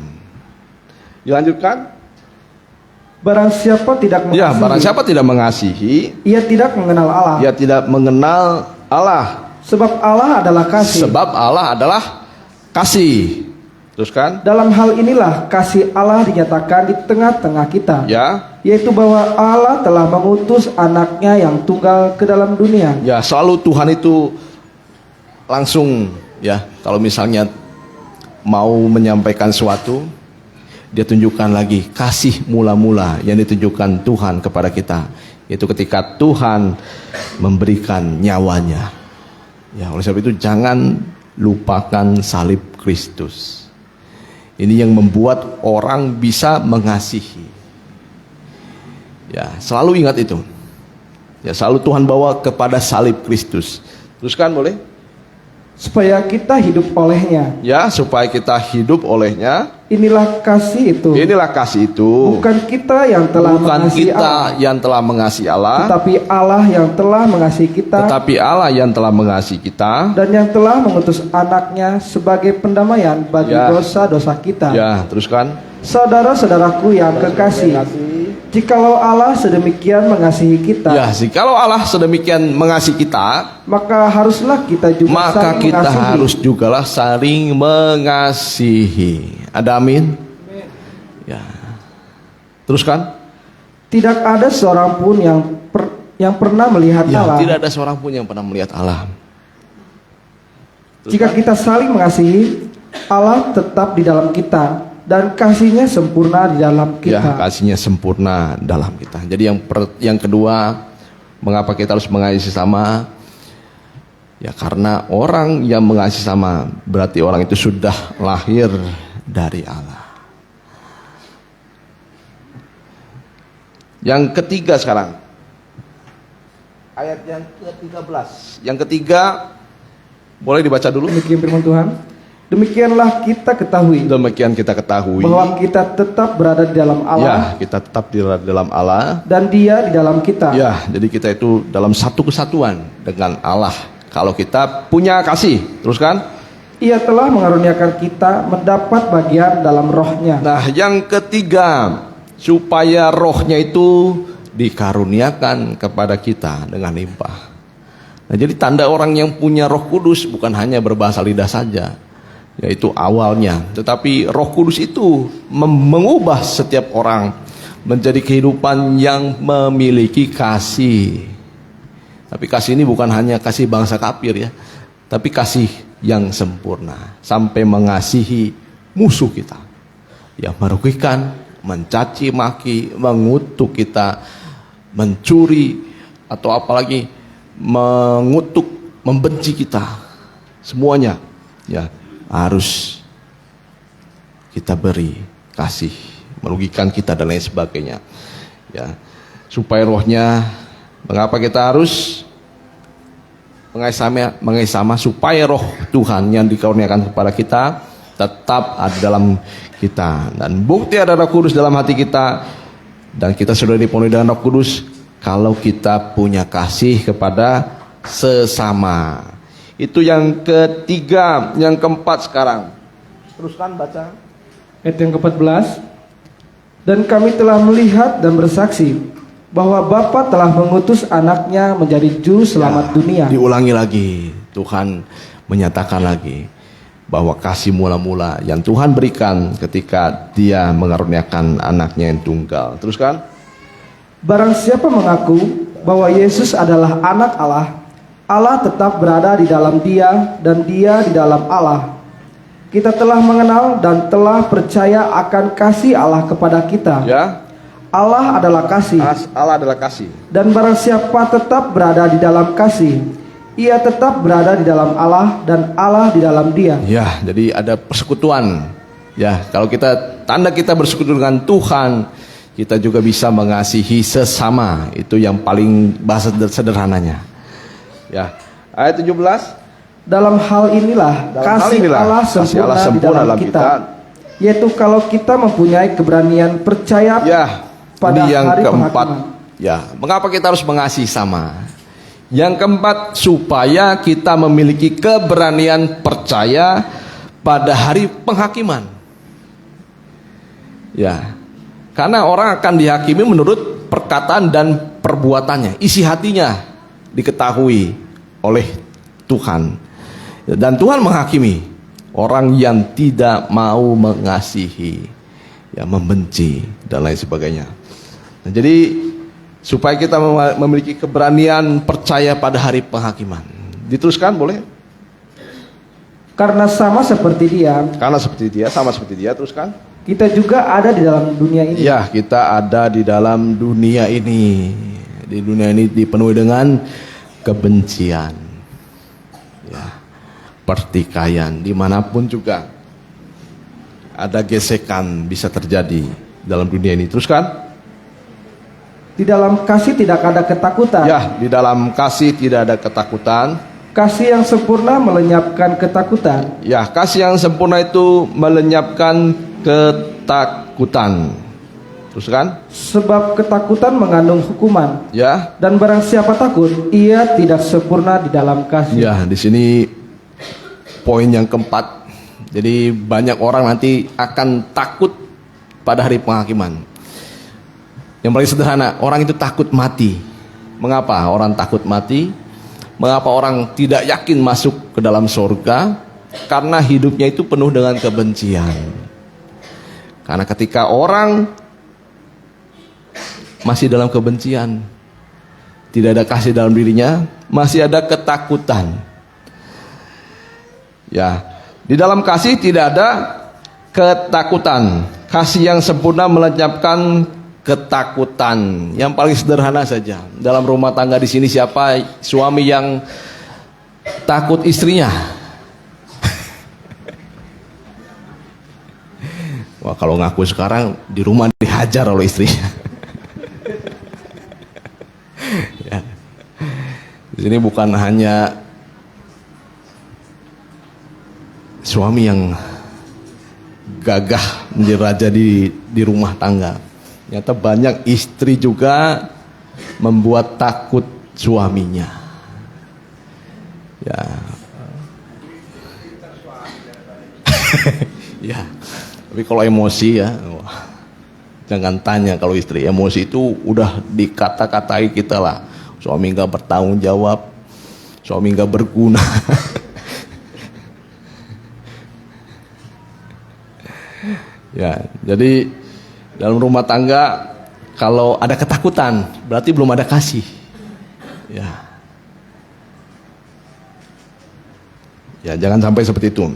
Dilanjutkan. Barang siapa tidak mengasihi, Ya, barang siapa tidak mengasihi, ia tidak mengenal Allah. ia tidak mengenal Allah. Sebab Allah adalah kasih. Sebab Allah adalah kasih. Teruskan. Dalam hal inilah kasih Allah dinyatakan di tengah-tengah kita, Ya. yaitu bahwa Allah telah mengutus anaknya yang tunggal ke dalam dunia. Ya, selalu Tuhan itu langsung, ya, kalau misalnya mau menyampaikan sesuatu, dia tunjukkan lagi kasih mula-mula yang ditunjukkan Tuhan kepada kita, Yaitu ketika Tuhan memberikan nyawanya. Ya, oleh sebab itu jangan lupakan salib Kristus. Ini yang membuat orang bisa mengasihi. Ya, selalu ingat itu. Ya, selalu Tuhan bawa kepada salib Kristus. Teruskan boleh? Supaya kita hidup olehnya. Ya, supaya kita hidup olehnya. Inilah kasih itu. Inilah kasih itu. Bukan kita yang telah Bukan mengasihi kita Allah, yang telah mengasihi Allah, tetapi Allah yang telah mengasihi kita, tetapi Allah yang telah mengasihi kita. dan yang telah mengutus anaknya sebagai pendamaian bagi Ya. dosa-dosa kita. Ya, teruskan. Saudara-saudaraku yang kekasih, jikalau Allah sedemikian mengasihi kita, Ya, jikalau Allah sedemikian mengasihi kita, maka haruslah kita juga maka saling kita mengasihi. harus jugalah saling mengasihi. Ada amin? Ya. Teruskan. Tidak ada seorang pun yang pernah melihat Ya, Allah. tidak ada seorang pun yang pernah melihat Allah. Jika kita saling mengasihi, Allah tetap di dalam kita dan kasihnya sempurna di dalam Ya, kita. kasihnya sempurna dalam kita. Jadi yang kedua, mengapa kita harus mengasihi sesama? Ya, karena orang yang mengasihi sama berarti orang itu sudah lahir dari Allah. Yang ketiga sekarang, ayat yang ke-13. Yang ketiga, boleh dibaca dulu. Demikian firman Tuhan. Demikianlah kita ketahui Demikian kita ketahui. bahwa kita tetap berada di dalam Ya, Allah kita tetap di dalam Allah. dan Dia di dalam kita. Ya, jadi kita itu dalam satu kesatuan dengan Allah. Kalau kita punya kasih, teruskan. Ia telah mengaruniakan kita mendapat bagian dalam rohnya. Nah, yang ketiga, supaya rohnya itu dikaruniakan kepada kita dengan limpah. Nah, jadi tanda orang yang punya Roh Kudus bukan hanya berbahasa lidah saja, yaitu awalnya, tetapi Roh Kudus itu mengubah setiap orang menjadi kehidupan yang memiliki kasih. Tapi kasih ini bukan hanya kasih bangsa kafir ya, tapi kasih yang sempurna sampai mengasihi musuh kita yang merugikan, mencaci maki, mengutuk kita, mencuri atau apalagi mengutuk, membenci kita. Semuanya ya harus kita beri kasih, merugikan kita dan lain sebagainya. Ya, supaya rohnya, mengapa kita harus mengasihi sama supaya roh Tuhan yang dikaruniakan kepada kita tetap ada dalam kita, dan bukti ada Roh Kudus dalam hati kita, dan kita sudah dipenuhi dengan Roh Kudus kalau kita punya kasih kepada sesama. Itu yang ketiga. Yang keempat sekarang, teruskan baca. Ayat yang ke-14. Dan kami telah melihat dan bersaksi bahwa Bapa telah mengutus anaknya menjadi juru selamat dunia. Diulangi lagi, Tuhan menyatakan lagi bahwa kasih mula-mula yang Tuhan berikan ketika Dia mengaruniakan anaknya yang tunggal. Teruskan. Barang siapa mengaku bahwa Yesus adalah anak Allah, Allah tetap berada di dalam dia dan dia di dalam Allah. Kita telah mengenal dan telah percaya akan kasih Allah kepada kita. Ya, Allah adalah kasih. Allah adalah kasih. Dan barang siapa tetap berada di dalam kasih, ia tetap berada di dalam Allah dan Allah di dalam dia. Ya, jadi ada persekutuan. Ya, kalau tanda kita bersekutu dengan Tuhan, kita juga bisa mengasihi sesama. Itu yang paling bahasa sederhananya. Ya, ayat 17. Dalam hal inilah kasih Allah sempurna di dalam kita, yaitu kalau kita mempunyai keberanian percaya Ya, pada ini yang hari keempat. penghakiman. Ya, mengapa kita harus mengasihi sama? Yang keempat, supaya kita memiliki keberanian percaya pada hari penghakiman. Ya, karena orang akan dihakimi menurut perkataan dan perbuatannya, isi hatinya diketahui oleh Tuhan. Dan Tuhan menghakimi orang yang tidak mau mengasihi, ya, membenci dan lain sebagainya. Nah, jadi supaya kita memiliki keberanian percaya pada hari penghakiman. Diteruskan boleh? Karena sama seperti dia, Sama seperti dia, teruskan. kita juga ada di dalam dunia ini. Ya, kita ada di dalam dunia ini. Di dunia ini dipenuhi dengan kebencian, ya, pertikaian. Dimanapun juga ada gesekan bisa terjadi dalam dunia ini. Teruskan. Di dalam kasih tidak ada ketakutan. Ya, di dalam kasih tidak ada ketakutan. Kasih yang sempurna melenyapkan ketakutan. Ya, kasih yang sempurna itu melenyapkan ketakutan. Terus kan? Sebab ketakutan mengandung hukuman. Ya. Dan barang siapa takut, ia tidak sempurna di dalam kasih. Ya, di sini poin yang keempat. Jadi banyak orang nanti akan takut pada hari penghakiman. Yang paling sederhana, orang itu takut mati. Mengapa orang takut mati? Mengapa orang tidak yakin masuk ke dalam surga? Karena hidupnya itu penuh dengan kebencian. Karena ketika orang masih dalam kebencian, tidak ada kasih dalam dirinya, masih ada ketakutan. Ya, di dalam kasih tidak ada ketakutan. Kasih yang sempurna melenyapkan ketakutan. Yang paling sederhana saja. Dalam rumah tangga di sini siapa suami yang takut istrinya? Wah, kalau ngaku sekarang di rumah dihajar oleh istrinya. Ya. Di sini bukan hanya suami yang gagah menjadi raja di rumah tangga. Ternyata banyak istri juga membuat takut suaminya. Ya. Ya. Tapi kalau emosi ya, wah, jangan tanya kalau istri emosi itu udah dikata-katai kita lah. Suami nggak bertanggung jawab, suami nggak berguna. Ya, jadi dalam rumah tangga kalau ada ketakutan berarti belum ada kasih. Ya, ya jangan sampai seperti itu.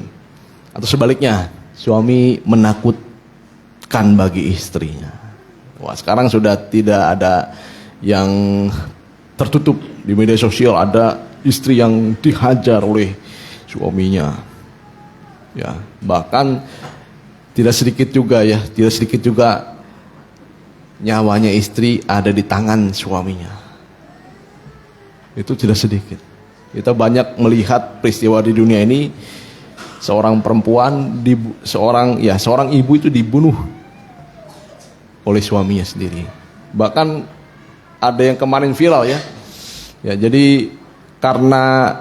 Atau sebaliknya, suami menakutkan bagi istrinya. Wah, sekarang sudah tidak ada yang tertutup di media sosial, ada istri yang dihajar oleh suaminya. Ya, bahkan tidak sedikit juga nyawanya istri ada di tangan suaminya. Itu tidak sedikit. Kita banyak melihat peristiwa di dunia ini, seorang perempuan, seorang ibu itu dibunuh oleh suaminya sendiri. Bahkan ada yang kemarin viral ya. Ya, jadi karena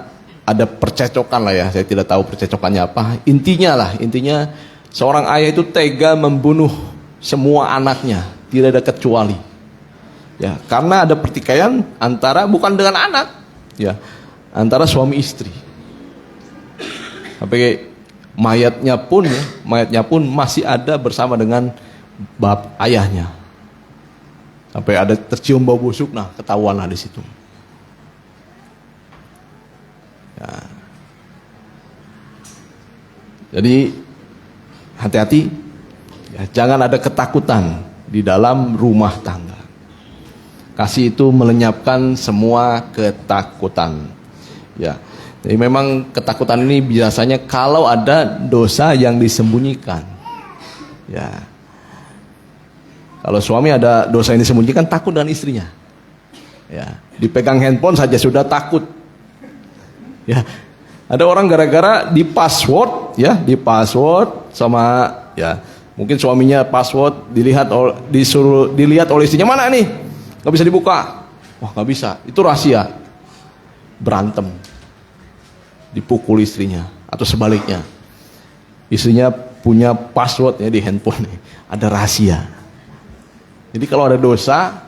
ada percecokan lah ya, saya tidak tahu percecokannya apa. Intinya seorang ayah itu tega membunuh semua anaknya, tidak ada kecuali. Ya, karena ada pertikaian antara bukan dengan anak, ya, antara suami istri. Sampai mayatnya pun masih ada bersama dengan ayahnya. Sampai ada tercium bau busuk, nah ketahuan lah di situ. Ya. Jadi hati-hati, ya, jangan ada ketakutan di dalam rumah tangga. Kasih itu melenyapkan semua ketakutan. Ya, jadi memang ketakutan ini biasanya kalau ada dosa yang disembunyikan. Ya, kalau suami ada dosa yang disembunyikan, takut dengan istrinya. Ya, dipegang handphone saja sudah takut. Ya, ada orang gara-gara di password sama ya, mungkin suaminya password dilihat oleh istrinya, mana nih? Nggak bisa dibuka. Wah, nggak bisa. Itu rahasia. Berantem. Dipukul istrinya atau sebaliknya. Istrinya punya password ya di handphone, ada rahasia. Jadi kalau ada dosa,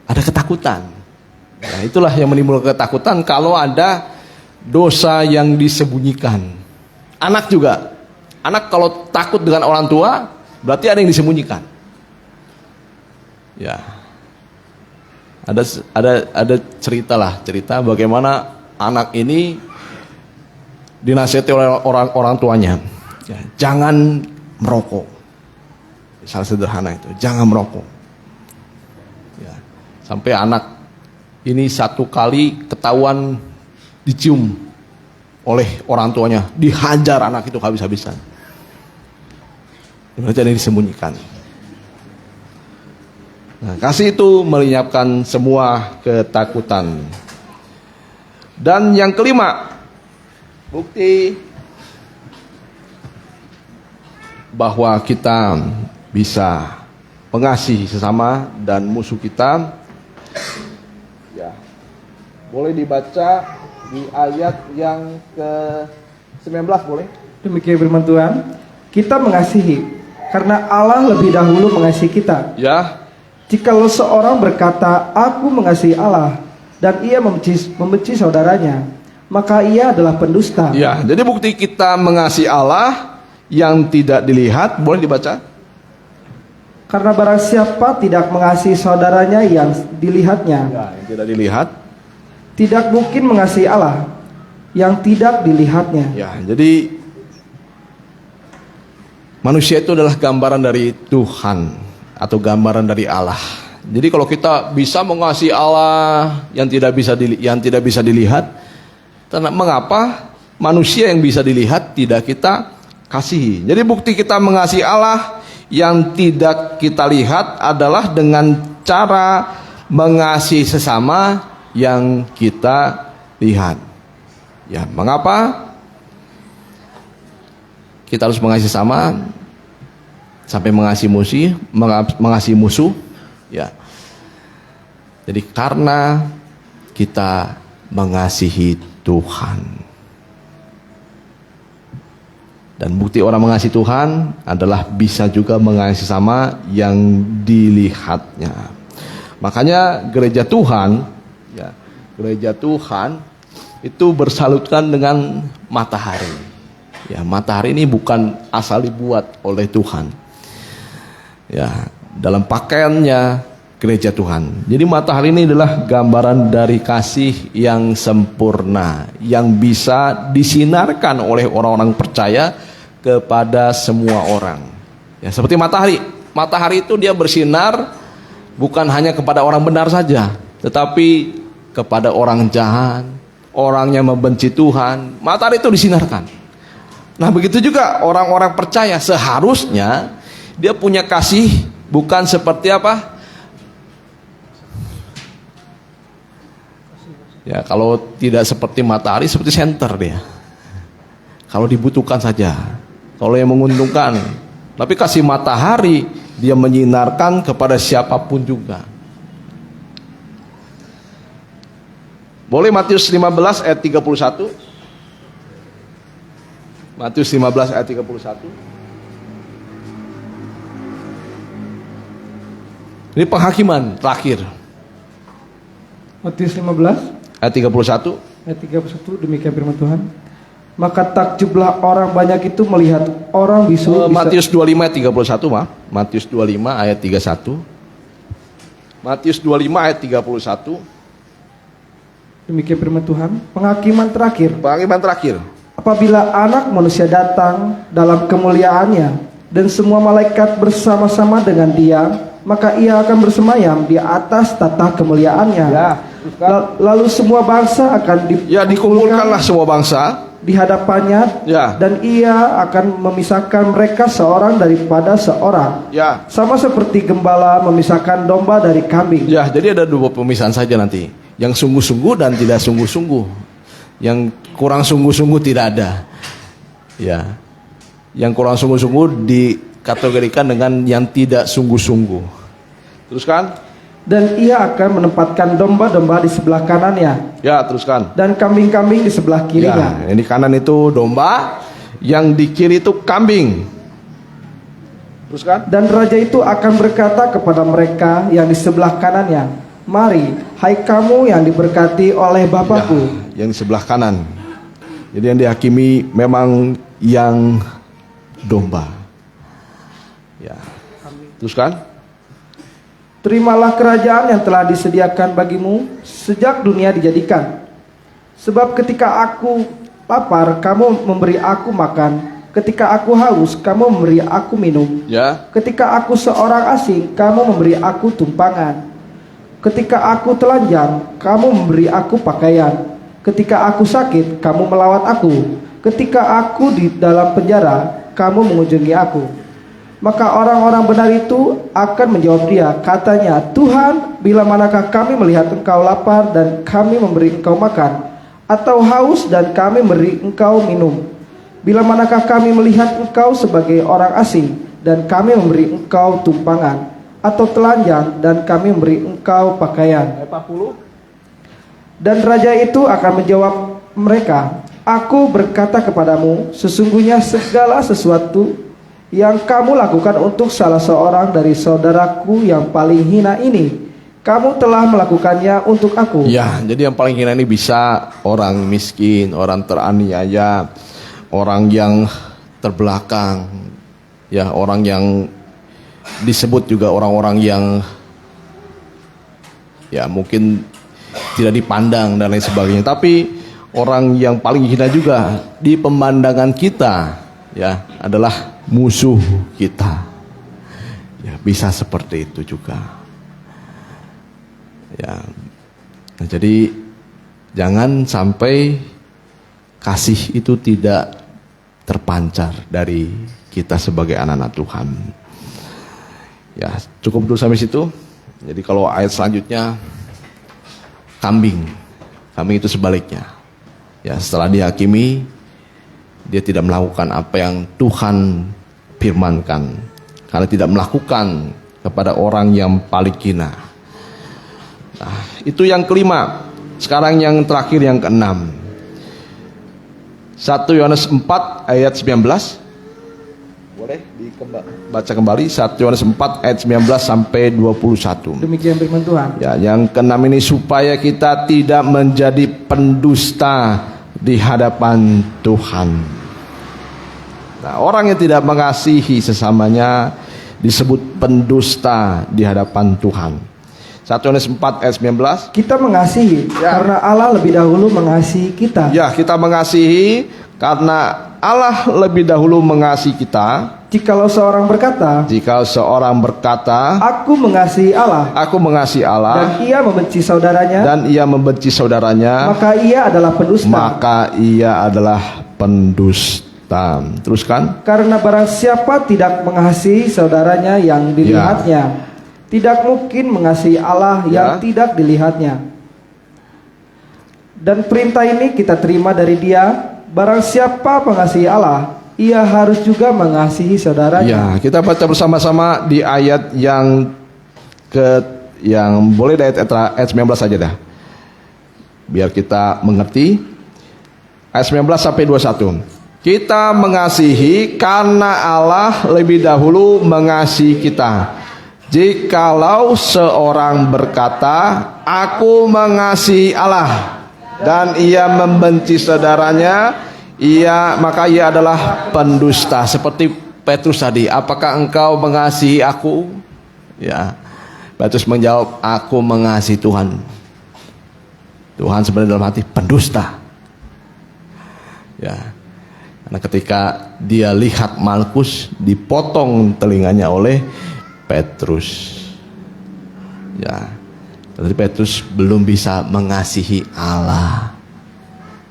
ada ketakutan. Nah, itulah yang menimbulkan ketakutan kalau ada dosa yang disembunyikan. Anak juga. Anak kalau takut dengan orang tua, berarti ada yang disembunyikan. Ya. Ada cerita bagaimana anak ini dinasihati oleh orang tuanya. Ya, jangan merokok. Salah sederhana itu, jangan merokok. Ya. Sampai anak ini satu kali ketahuan dicium oleh orang tuanya, dihajar anak itu habis-habisan. Berarti ada yang disembunyikan. Nah, kasih itu melenyapkan semua ketakutan. Dan yang kelima, bukti bahwa kita bisa mengasihi sesama dan musuh kita. Ya, boleh dibaca di ayat yang ke-19, boleh? Demikian firman Tuhan, kita mengasihi karena Allah lebih dahulu mengasihi kita. Ya. Jikalau seorang berkata, aku mengasihi Allah, dan ia membenci saudaranya, maka ia adalah pendusta. Ya, jadi bukti kita mengasihi Allah yang tidak dilihat, boleh dibaca? Karena barang siapa tidak mengasihi saudaranya yang dilihatnya, Ya, yang tidak dilihat. tidak mungkin mengasihi Allah yang tidak dilihatnya. Ya, jadi manusia itu adalah gambaran dari Tuhan atau gambaran dari Allah. Jadi kalau kita bisa mengasihi Allah yang tidak bisa dilihat, mengapa manusia yang bisa dilihat tidak kita kasihi? Jadi bukti kita mengasihi Allah yang tidak kita lihat adalah dengan cara mengasihi sesama yang kita lihat. Ya, mengapa kita harus mengasihi sesama sampai mengasihi musuh? Ya. Jadi karena kita mengasihi Tuhan. Dan bukti orang mengasihi Tuhan adalah bisa juga mengasihi sesama yang dilihatnya. Makanya gereja Tuhan, ya, gereja Tuhan itu bersalutkan dengan matahari. Ya, matahari ini bukan asal dibuat oleh Tuhan. Ya, dalam pakaiannya gereja Tuhan. Jadi matahari ini adalah gambaran dari kasih yang sempurna, yang bisa disinarkan oleh orang-orang percaya kepada semua orang. Ya, seperti matahari. Matahari itu dia bersinar bukan hanya kepada orang benar saja, tetapi kepada orang jahat, orang yang membenci Tuhan. Matahari itu disinarkan. Nah, begitu juga orang-orang percaya seharusnya dia punya kasih bukan seperti apa? Ya, kalau tidak seperti matahari, seperti senter dia. Kalau dibutuhkan saja, kalau yang menguntungkan. Tapi kasih matahari, dia menyinarkan kepada siapapun juga. Boleh Matius 15 ayat 31? Matius 15 ayat 31. Ini penghakiman terakhir. Matius 15 Ayat 31. ayat 31, demikian firman Tuhan. Maka takjublah orang banyak itu melihat orang bisu. Matius 25 ayat 31, maaf. Matius 25 ayat 31. Matius 25 ayat 31. Demikian firman Tuhan. Penghakiman terakhir. Penghakiman terakhir. Apabila anak manusia datang dalam kemuliaannya dan semua malaikat bersama-sama dengan dia, maka ia akan bersemayam di atas tata kemuliaannya. Ya. Lalu semua bangsa akan dikumpulkanlah semua bangsa di hadapannya, ya, dan ia akan memisahkan mereka seorang daripada seorang. Ya. Sama seperti gembala memisahkan domba dari kambing. Ya, jadi ada dua pemisahan saja nanti. Yang sungguh-sungguh dan tidak sungguh-sungguh. Yang kurang sungguh-sungguh tidak ada. Ya. Yang kurang sungguh-sungguh dikategorikan dengan yang tidak sungguh-sungguh. Teruskan. Dan ia akan menempatkan domba-domba di sebelah kanannya. Ya, teruskan. Dan kambing-kambing di sebelah kirinya. Ya, yang di kanan itu domba, yang di kiri itu kambing. Teruskan. Dan raja itu akan berkata kepada mereka yang di sebelah kanannya, mari, hai kamu yang diberkati oleh Bapakku. Ya, yang di sebelah kanan. Jadi yang dihakimi memang yang domba. Ya. Teruskan. Terimalah kerajaan yang telah disediakan bagimu sejak dunia dijadikan. Sebab ketika aku lapar, kamu memberi aku makan. Ketika aku haus, kamu memberi aku minum. Ya. Ketika aku seorang asing, kamu memberi aku tumpangan. Ketika aku telanjang, kamu memberi aku pakaian. Ketika aku sakit, kamu melawat aku. Ketika aku di dalam penjara, kamu mengunjungi aku. Maka orang-orang benar itu akan menjawab dia, katanya, Tuhan, bila manakah kami melihat engkau lapar dan kami memberi engkau makan, atau haus dan kami memberi engkau minum? Bila manakah kami melihat engkau sebagai orang asing dan kami memberi engkau tumpangan, atau telanjang dan kami memberi engkau pakaian? 40. Dan raja itu akan menjawab mereka, Aku berkata kepadamu, sesungguhnya segala sesuatu yang kamu lakukan untuk salah seorang dari saudaraku yang paling hina ini, kamu telah melakukannya untuk aku. Ya, jadi yang paling hina ini bisa orang miskin, orang teraniaya, orang yang terbelakang, ya, orang yang disebut juga orang-orang yang ya mungkin tidak dipandang dan lain sebagainya. Tapi orang yang paling hina juga di pemandangan kita, ya, adalah musuh kita. Ya, bisa seperti itu juga. Ya. Nah, jadi jangan sampai kasih itu tidak terpancar dari kita sebagai anak-anak Tuhan. Ya, cukup dulu sampai situ. Jadi kalau ayat selanjutnya kambing itu sebaliknya. Ya, setelah dihakimi, dia tidak melakukan apa yang Tuhan firmankan, karena tidak melakukan kepada orang yang paling hina. Nah, itu yang kelima. Sekarang yang terakhir, yang keenam. 1 Yohanes 4 ayat 19. Boleh baca kembali 1 Yohanes 4 ayat 19 sampai 21. Demikian firman Tuhan. Ya, yang keenam ini, supaya kita tidak menjadi pendusta di hadapan Tuhan. Nah, orang yang tidak mengasihi sesamanya disebut pendusta di hadapan Tuhan. 1 Yohanes 4 ayat 19. Kita mengasihi karena Allah lebih dahulu mengasihi kita. Ya, kita mengasihi karena Allah lebih dahulu mengasihi kita. Jikalau seorang berkata, Aku mengasihi Allah, dan ia membenci saudaranya, maka ia adalah pendusta. Teruskan. Karena barang siapa tidak mengasihi saudaranya yang dilihatnya, tidak mungkin mengasihi Allah yang tidak dilihatnya. Dan perintah ini kita terima dari Dia, barang siapa mengasihi Allah, ia harus juga mengasihi saudaranya. Ya, kita baca bersama-sama di ayat yang boleh dari ayat 19 saja dah. Biar kita mengerti. Ayat 19 sampai 21. Kita mengasihi karena Allah lebih dahulu mengasihi kita. Jikalau seorang berkata, Aku mengasihi Allah, dan ia membenci saudaranya, maka ia adalah pendusta. Seperti Petrus tadi, apakah engkau mengasihi aku? Ya, Petrus menjawab, aku mengasihi Tuhan. Tuhan sebenarnya dalam hati pendusta. Ya, karena ketika dia lihat Malkus, dipotong telinganya oleh Petrus. Ya, tapi Petrus belum bisa mengasihi Allah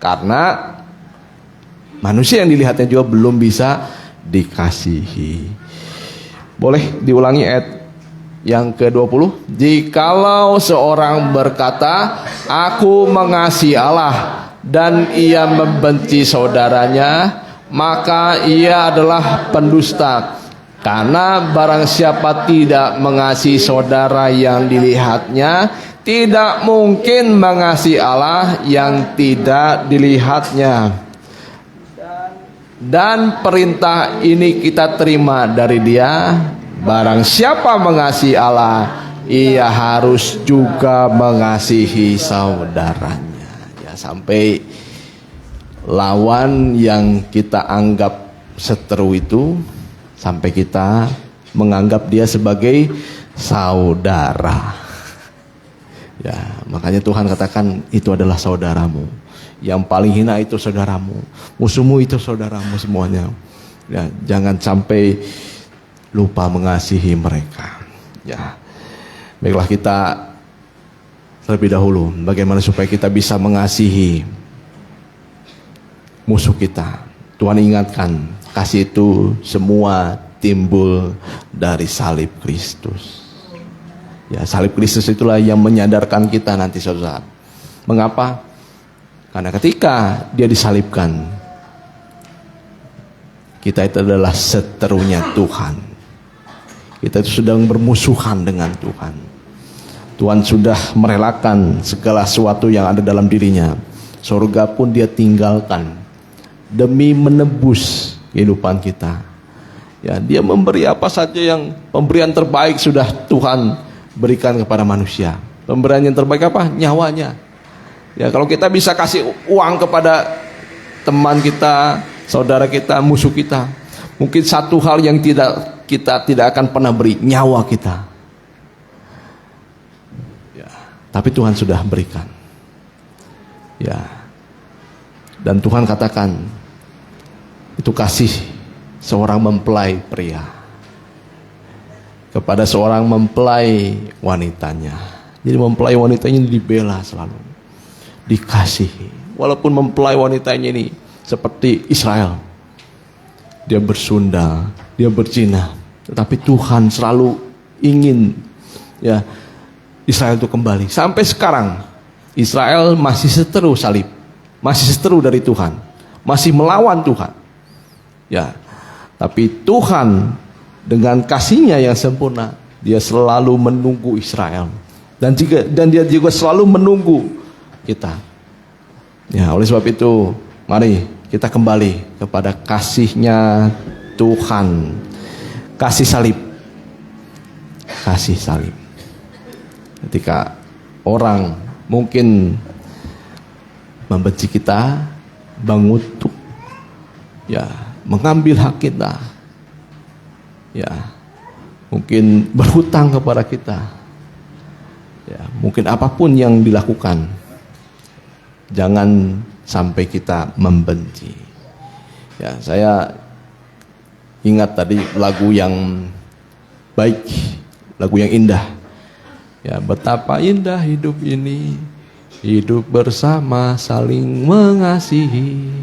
karena manusia yang dilihatnya juga belum bisa dikasihi. Boleh diulangi ayat yang ke-20. Jikalau seorang berkata, Aku mengasihi Allah, dan ia membenci saudaranya, maka ia adalah pendusta. Karena barang siapa tidak mengasihi saudara yang dilihatnya, tidak mungkin mengasihi Allah yang tidak dilihatnya. Dan perintah ini kita terima dari Dia, barang siapa mengasihi Allah, ia harus juga mengasihi saudaranya. Ya, sampai lawan yang kita anggap seteru itu, sampai kita menganggap dia sebagai saudara. Ya, makanya Tuhan katakan itu adalah saudaramu. Yang paling hina itu saudaramu, musuhmu itu saudaramu semuanya. Ya, jangan sampai lupa mengasihi mereka. Ya, baiklah, kita terlebih dahulu. Bagaimana supaya kita bisa mengasihi musuh kita. Tuhan ingatkan, kasih itu semua timbul dari salib Kristus. Ya, salib Kristus itulah yang menyadarkan kita nanti suatu saat. Mengapa? Karena ketika dia disalibkan, kita itu adalah seterunya Tuhan. Kita itu sedang bermusuhan dengan Tuhan. Tuhan sudah merelakan segala sesuatu yang ada dalam dirinya. Surga pun dia tinggalkan demi menebus kehidupan kita. Ya, dia memberi apa saja yang pemberian terbaik sudah Tuhan berikan kepada manusia. Pemberian yang terbaik apa? Nyawanya. Ya, kalau kita bisa kasih uang kepada teman kita, saudara kita, musuh kita, mungkin satu hal yang kita tidak akan pernah beri, nyawa kita. Ya, tapi Tuhan sudah berikan. Ya. Dan Tuhan katakan, itu kasih seorang mempelai pria kepada seorang mempelai wanitanya. Jadi mempelai wanitanya ini dibela selalu, dikasihi. Walaupun mempelai wanitanya ini seperti Israel, dia bersundal, dia berzina, tetapi Tuhan selalu ingin ya Israel itu kembali. Sampai sekarang Israel masih seteru salib, masih seteru dari Tuhan, masih melawan Tuhan. Ya, tapi Tuhan dengan kasih-Nya yang sempurna, dia selalu menunggu Israel, dan dia juga selalu menunggu kita. Ya, oleh sebab itu, mari kita kembali kepada kasih-Nya Tuhan, kasih salib, kasih salib. Ketika orang mungkin membenci kita, mengutuk, ya, mengambil hak kita, ya, mungkin berhutang kepada kita, ya, mungkin apapun yang dilakukan, jangan sampai kita membenci. Ya, saya ingat tadi lagu yang baik, lagu yang indah. Ya, betapa indah hidup ini, hidup bersama saling mengasihi.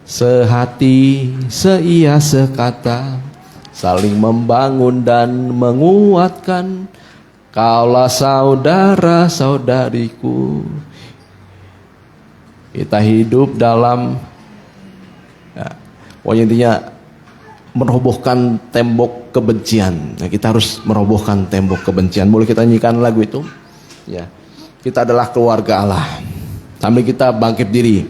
Sehati, seia, sekata, saling membangun dan menguatkan. Kaulah saudara saudariku. Kita hidup dalam, ya, pokoknya intinya merobohkan tembok kebencian. Nah, kita harus merobohkan tembok kebencian. Boleh kita nyanyikan lagu itu? Ya, kita adalah keluarga Allah. Sambil kita bangkit diri,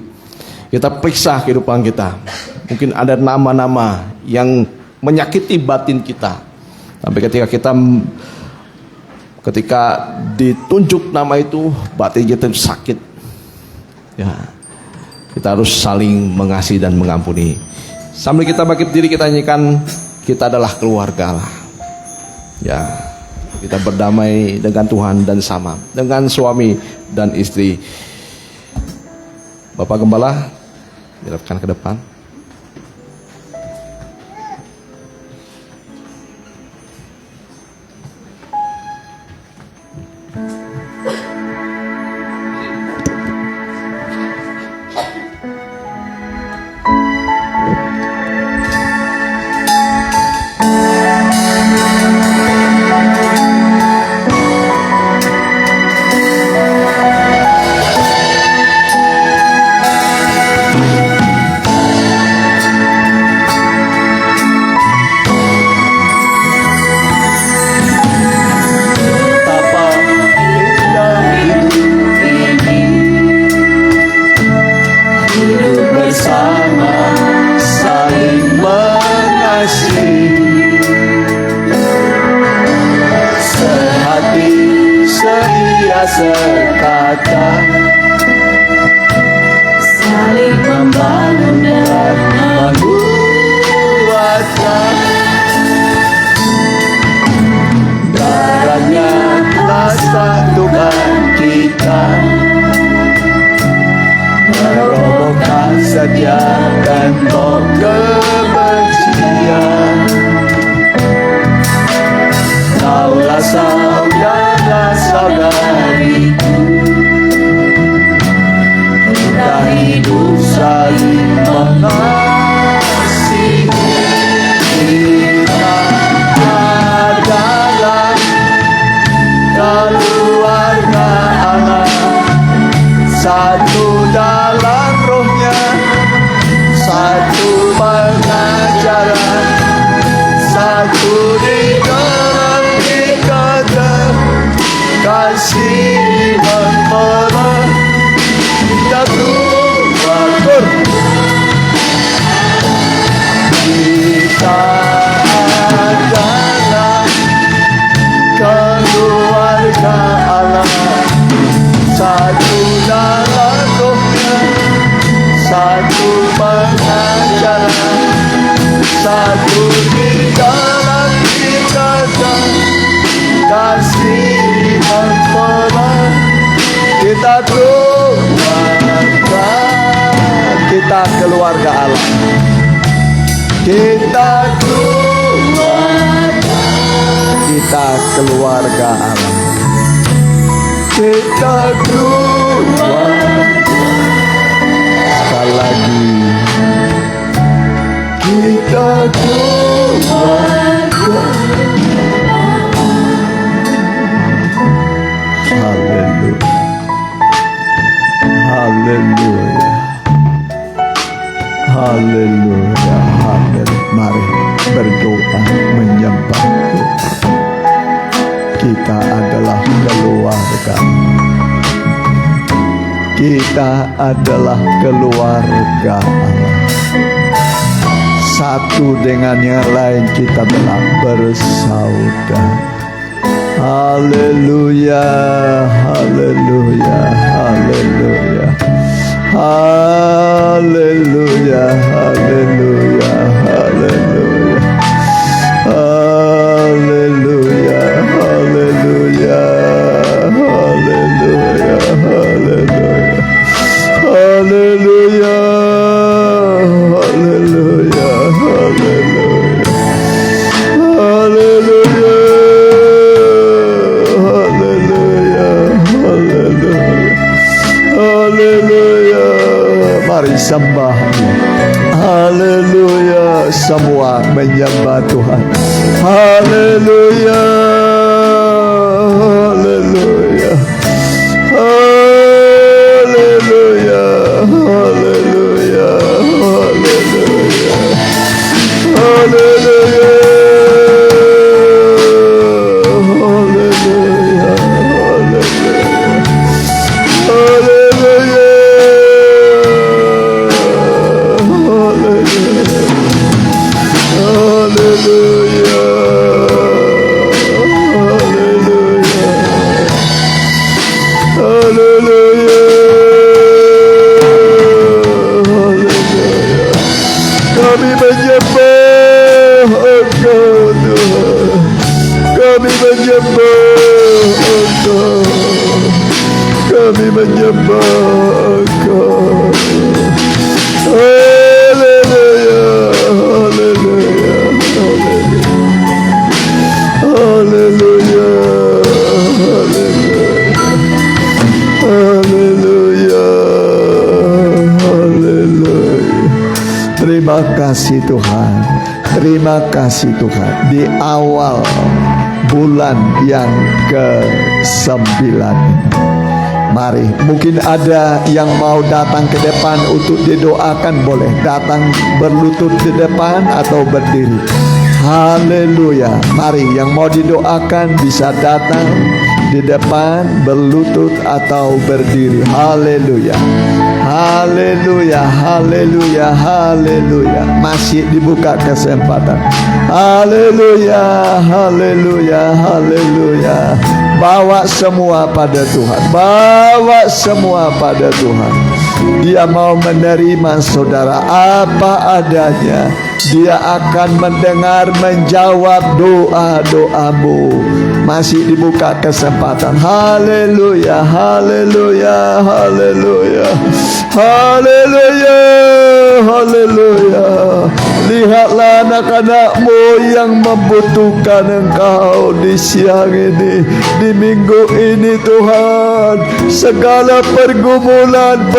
kita periksa kehidupan kita. Mungkin ada nama-nama yang menyakiti batin kita. Tapi ketika ditunjuk nama itu, batin kita sakit. Ya, kita harus saling mengasihi dan mengampuni. Sambil kita bangkit diri, kita nyanyikan, kita adalah keluarga Allah. Ya, kita berdamai dengan Tuhan dan sama dengan suami dan istri. Bapak Gembala, diharapkan ke depan. sekata, saling membangun dan menguatkan. Darahnya telah satukan kita, merobohkan setiap tembok kebencian. Kaulah saudara saudariku, saling mengasihi. Kita adalah keluarga Allah, satu dalam rohnya, satu pengajaran, satu di dalam ikatan kasih memperah. Kita keluarga, kita adalah keluarga Allah, satu dalam rohnya, satu pengajaran, satu di dalam ikatan kasih memperah. Kita keluarga, kita keluarga Allah, kita keluarga, kita keluarga Allah, kita keluarga. Sekali lagi, kita keluarga. Haleluya, haleluya, haleluya, haleluya. Mari berdoa menyembah Tuhan. Kita adalah keluarga. Kita adalah keluarga Allah. Satu dengan yang lain kita telah bersaudara. Haleluya, haleluya, haleluya, haleluya, haleluya, haleluya, haleluya, haleluya, haleluya, haleluya, haleluya, haleluya, haleluya, haleluya. Haleluya, mari sembah. Haleluya, semua menyembah Tuhan. Haleluya, haleluya, haleluya, haleluya, haleluya, haleluya. Kami menyembah Engkau Tuhan, kami menyembah Engkau, kami menyembah Engkau. Haleluya, haleluya, haleluya, haleluya, haleluya. Terima kasih Tuhan, terima kasih Tuhan. Di awal bulan yang ke-9, mari, mungkin ada yang mau datang ke depan untuk didoakan, boleh datang berlutut di depan atau berdiri. Haleluya. Mari yang mau didoakan bisa datang di depan berlutut atau berdiri. Haleluya. Haleluya, haleluya, haleluya. Masih dibuka kesempatan. Haleluya, haleluya, haleluya. Bawa semua pada Tuhan, bawa semua pada Tuhan. Dia mau menerima saudara apa adanya. Dia akan mendengar, menjawab doa-doamu. Masih dibuka kesempatan. Haleluya, haleluya, haleluya, haleluya, haleluya. Lihatlah anak-anakmu yang membutuhkan Engkau di siang ini, di minggu ini Tuhan. Segala pergumulan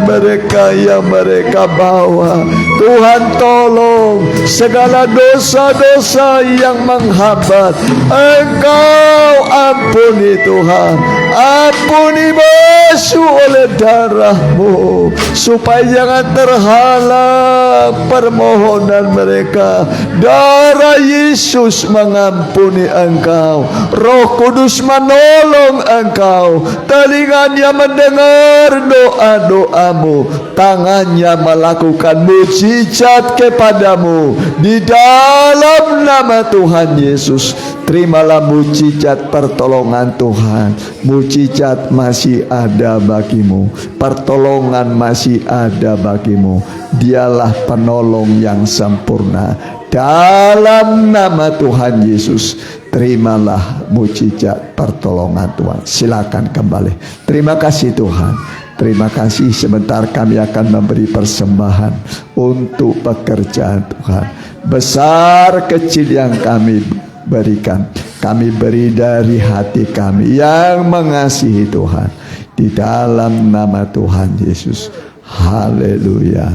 mereka yang mereka bawa, Tuhan tolong. Segala dosa-dosa yang menghambat, Engkau ampuni Tuhan. Ampuni basuh oleh darah-Mu, supaya jangan terhalang permohonan mereka. Darah Yesus mengampuni engkau, Roh Kudus menolong engkau, telinganya mendengar doa-doamu, tangannya melakukan mujizat kepadamu. Di dalam nama Tuhan Yesus, terimalah mujizat pertolongan Tuhan. Mujizat masih ada bagimu, pertolongan masih ada bagimu. Dialah penolong yang sempurna. Dalam nama Tuhan Yesus, terimalah mujizat pertolongan Tuhan. Silakan kembali. Terima kasih Tuhan. Terima kasih. Sebentar kami akan memberi persembahan untuk pekerjaan Tuhan. Besar kecil yang kami berikan, kami beri dari hati kami yang mengasihi Tuhan. Di dalam nama Tuhan Yesus. Haleluya.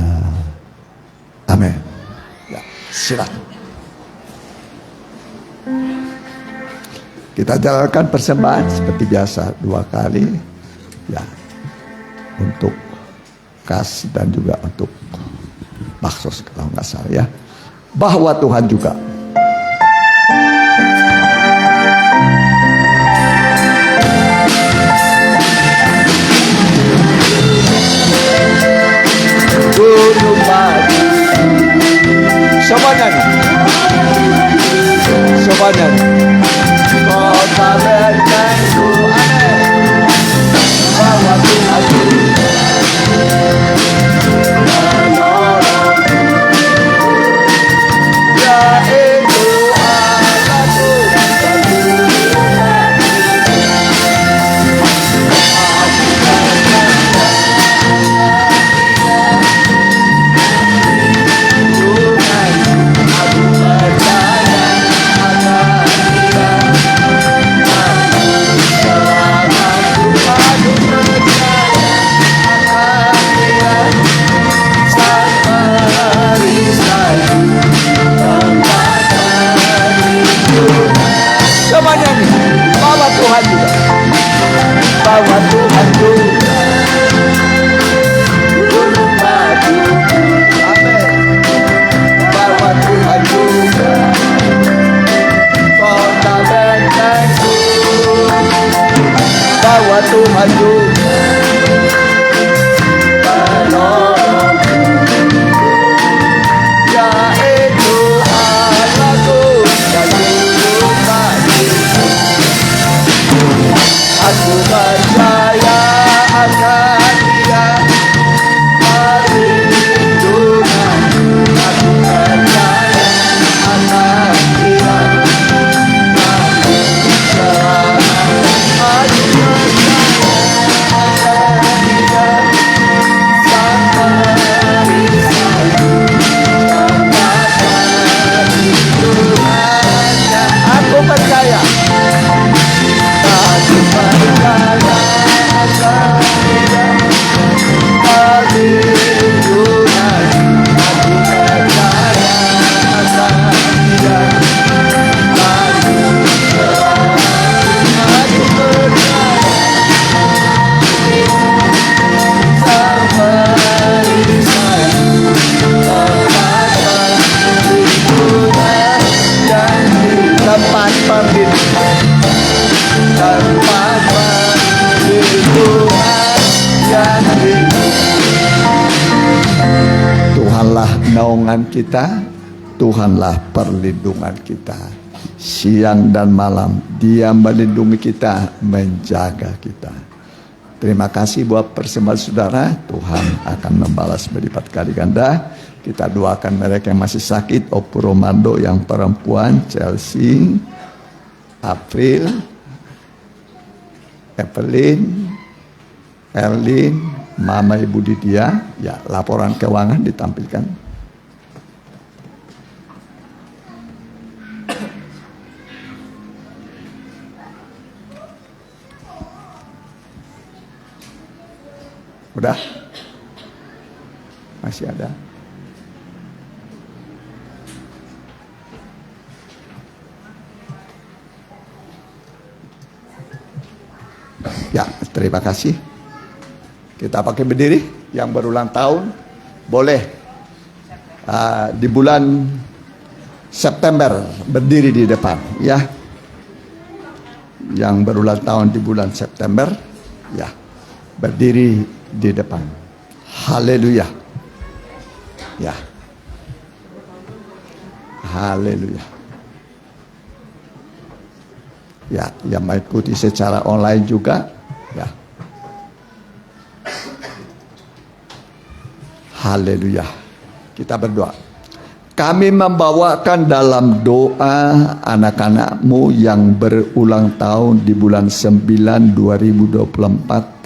Amin. Ya, silakan. Kita jalankan persembahan seperti biasa 2 kali. Ya. Untuk kas dan juga untuk baksos kalau nggak salah ya. Bahwa Tuhan juga gunung madu. Sobanan. Kota bentengku, amin. Bahwa Tuhan juga menolong, yaitu Allahku. Bahwa Tuhan juga gunung madu, amin. Bahwa Tuhan juga kota bentengku. Bahwa Tuhan juga menolongku, yaitu Allahku dan gunung madu. Aku percaya akan Dia perlindungan. Aku percaya akan Dia keselamatan. Aku percaya akan Dia sang perisai, tempat perlindungannya. Aku percaya. Aku percaya akan Dia perlindungan. Aku percaya akan Dia keselamatan. Aku percaya sang perisai, tempat perlindungan yang di tempat perlindungan. Tempat perlindungan yang Tuhanlah naungan kita, Tuhanlah perlindungan kita. Siang dan malam Dia melindungi kita, menjaga kita. Terima kasih buat persembahan saudara. Tuhan akan membalas berlipat kali ganda. Kita doakan mereka yang masih sakit, Opu Romando yang perempuan, Chelsea, April, Evelyn, Erlin, Mama Ibu Didia. Ya, laporan keuangan ditampilkan. Udah? Masih ada? Ya, terima kasih. Kita pakai berdiri. Yang berulang tahun boleh di bulan September berdiri di depan, ya. Yang berulang tahun di bulan September, ya, berdiri di depan. Haleluya. Ya. Haleluya. Ya, yang mengikuti secara online juga, ya. Haleluya. Kita berdoa. Kami membawakan dalam doa anak-anakmu yang berulang tahun di bulan 9 2024.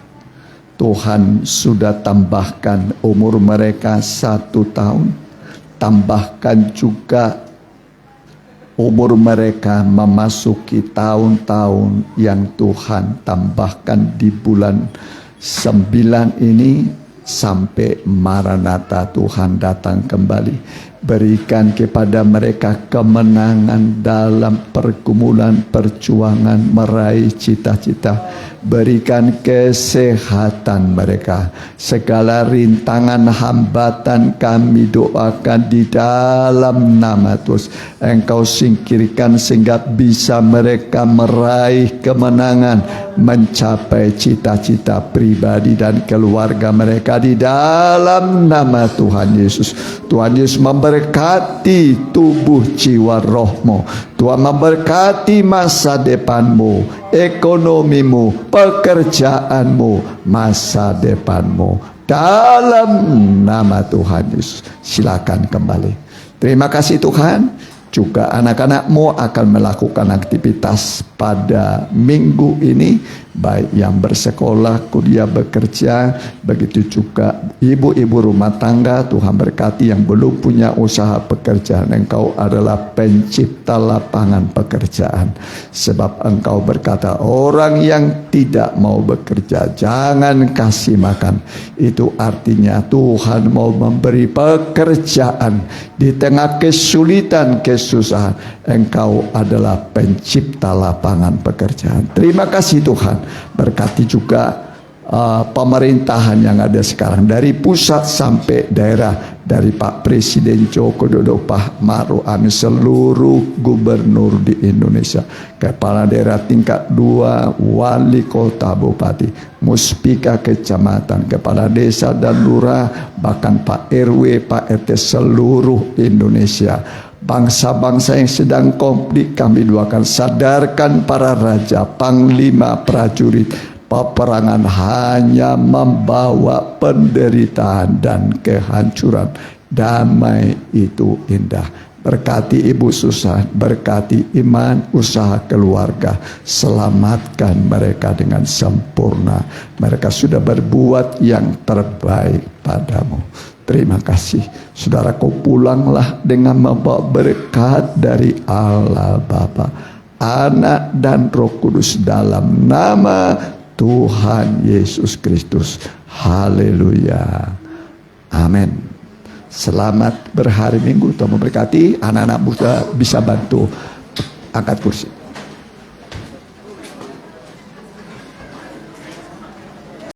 Tuhan sudah tambahkan umur mereka 1 tahun. Tambahkan juga umur mereka memasuki tahun-tahun yang Tuhan tambahkan di bulan 9 ini. Sampai Maranatha Tuhan datang kembali. Berikan kepada mereka kemenangan dalam pergumulan perjuangan meraih cita-cita. Berikan kesehatan mereka. Segala rintangan hambatan kami doakan di dalam nama Tuhan. Engkau singkirkan sehingga bisa mereka meraih kemenangan, mencapai cita-cita pribadi dan keluarga mereka di dalam nama Tuhan Yesus. Tuhan Yesus memberkati tubuh jiwa rohmu. Tuhan memberkati masa depanmu, ekonomimu, pekerjaanmu, masa depanmu. Dalam nama Tuhan Yesus. Silakan kembali. Terima kasih Tuhan. Juga anak-anakmu akan melakukan aktivitas pada minggu ini, baik yang bersekolah, kuliah, bekerja, begitu juga ibu-ibu rumah tangga. Tuhan berkati yang belum punya usaha pekerjaan. Engkau adalah pencipta lapangan pekerjaan. Sebab Engkau berkata, orang yang tidak mau bekerja jangan kasih makan. Itu artinya Tuhan mau memberi pekerjaan di tengah kesulitan, kesusahan. Engkau adalah pencipta lapangan pekerjaan. Terima kasih Tuhan. Berkati juga pemerintahan yang ada sekarang, dari pusat sampai daerah, dari Pak Presiden Joko Widodo, Pak Maruf Amin, seluruh gubernur di Indonesia, kepala daerah tingkat 2, wali kota, bupati, muspika kecamatan, kepala desa dan lurah, bahkan Pak RW, Pak RT seluruh Indonesia. Bangsa-bangsa yang sedang konflik kami doakan. Sadarkan para raja, panglima, prajurit. Peperangan hanya membawa penderitaan dan kehancuran. Damai itu indah. Berkati Ibu Susan, berkati iman, usaha keluarga. Selamatkan mereka dengan sempurna. Mereka sudah berbuat yang terbaik padamu. Terima kasih. Saudaraku, pulanglah dengan membawa berkat dari Allah Bapa, Anak dan Roh Kudus dalam nama Tuhan Yesus Kristus. Haleluya. Amin. Selamat berhari Minggu. Tuhan memberkati. Anak-anak bisa bantu angkat kursi.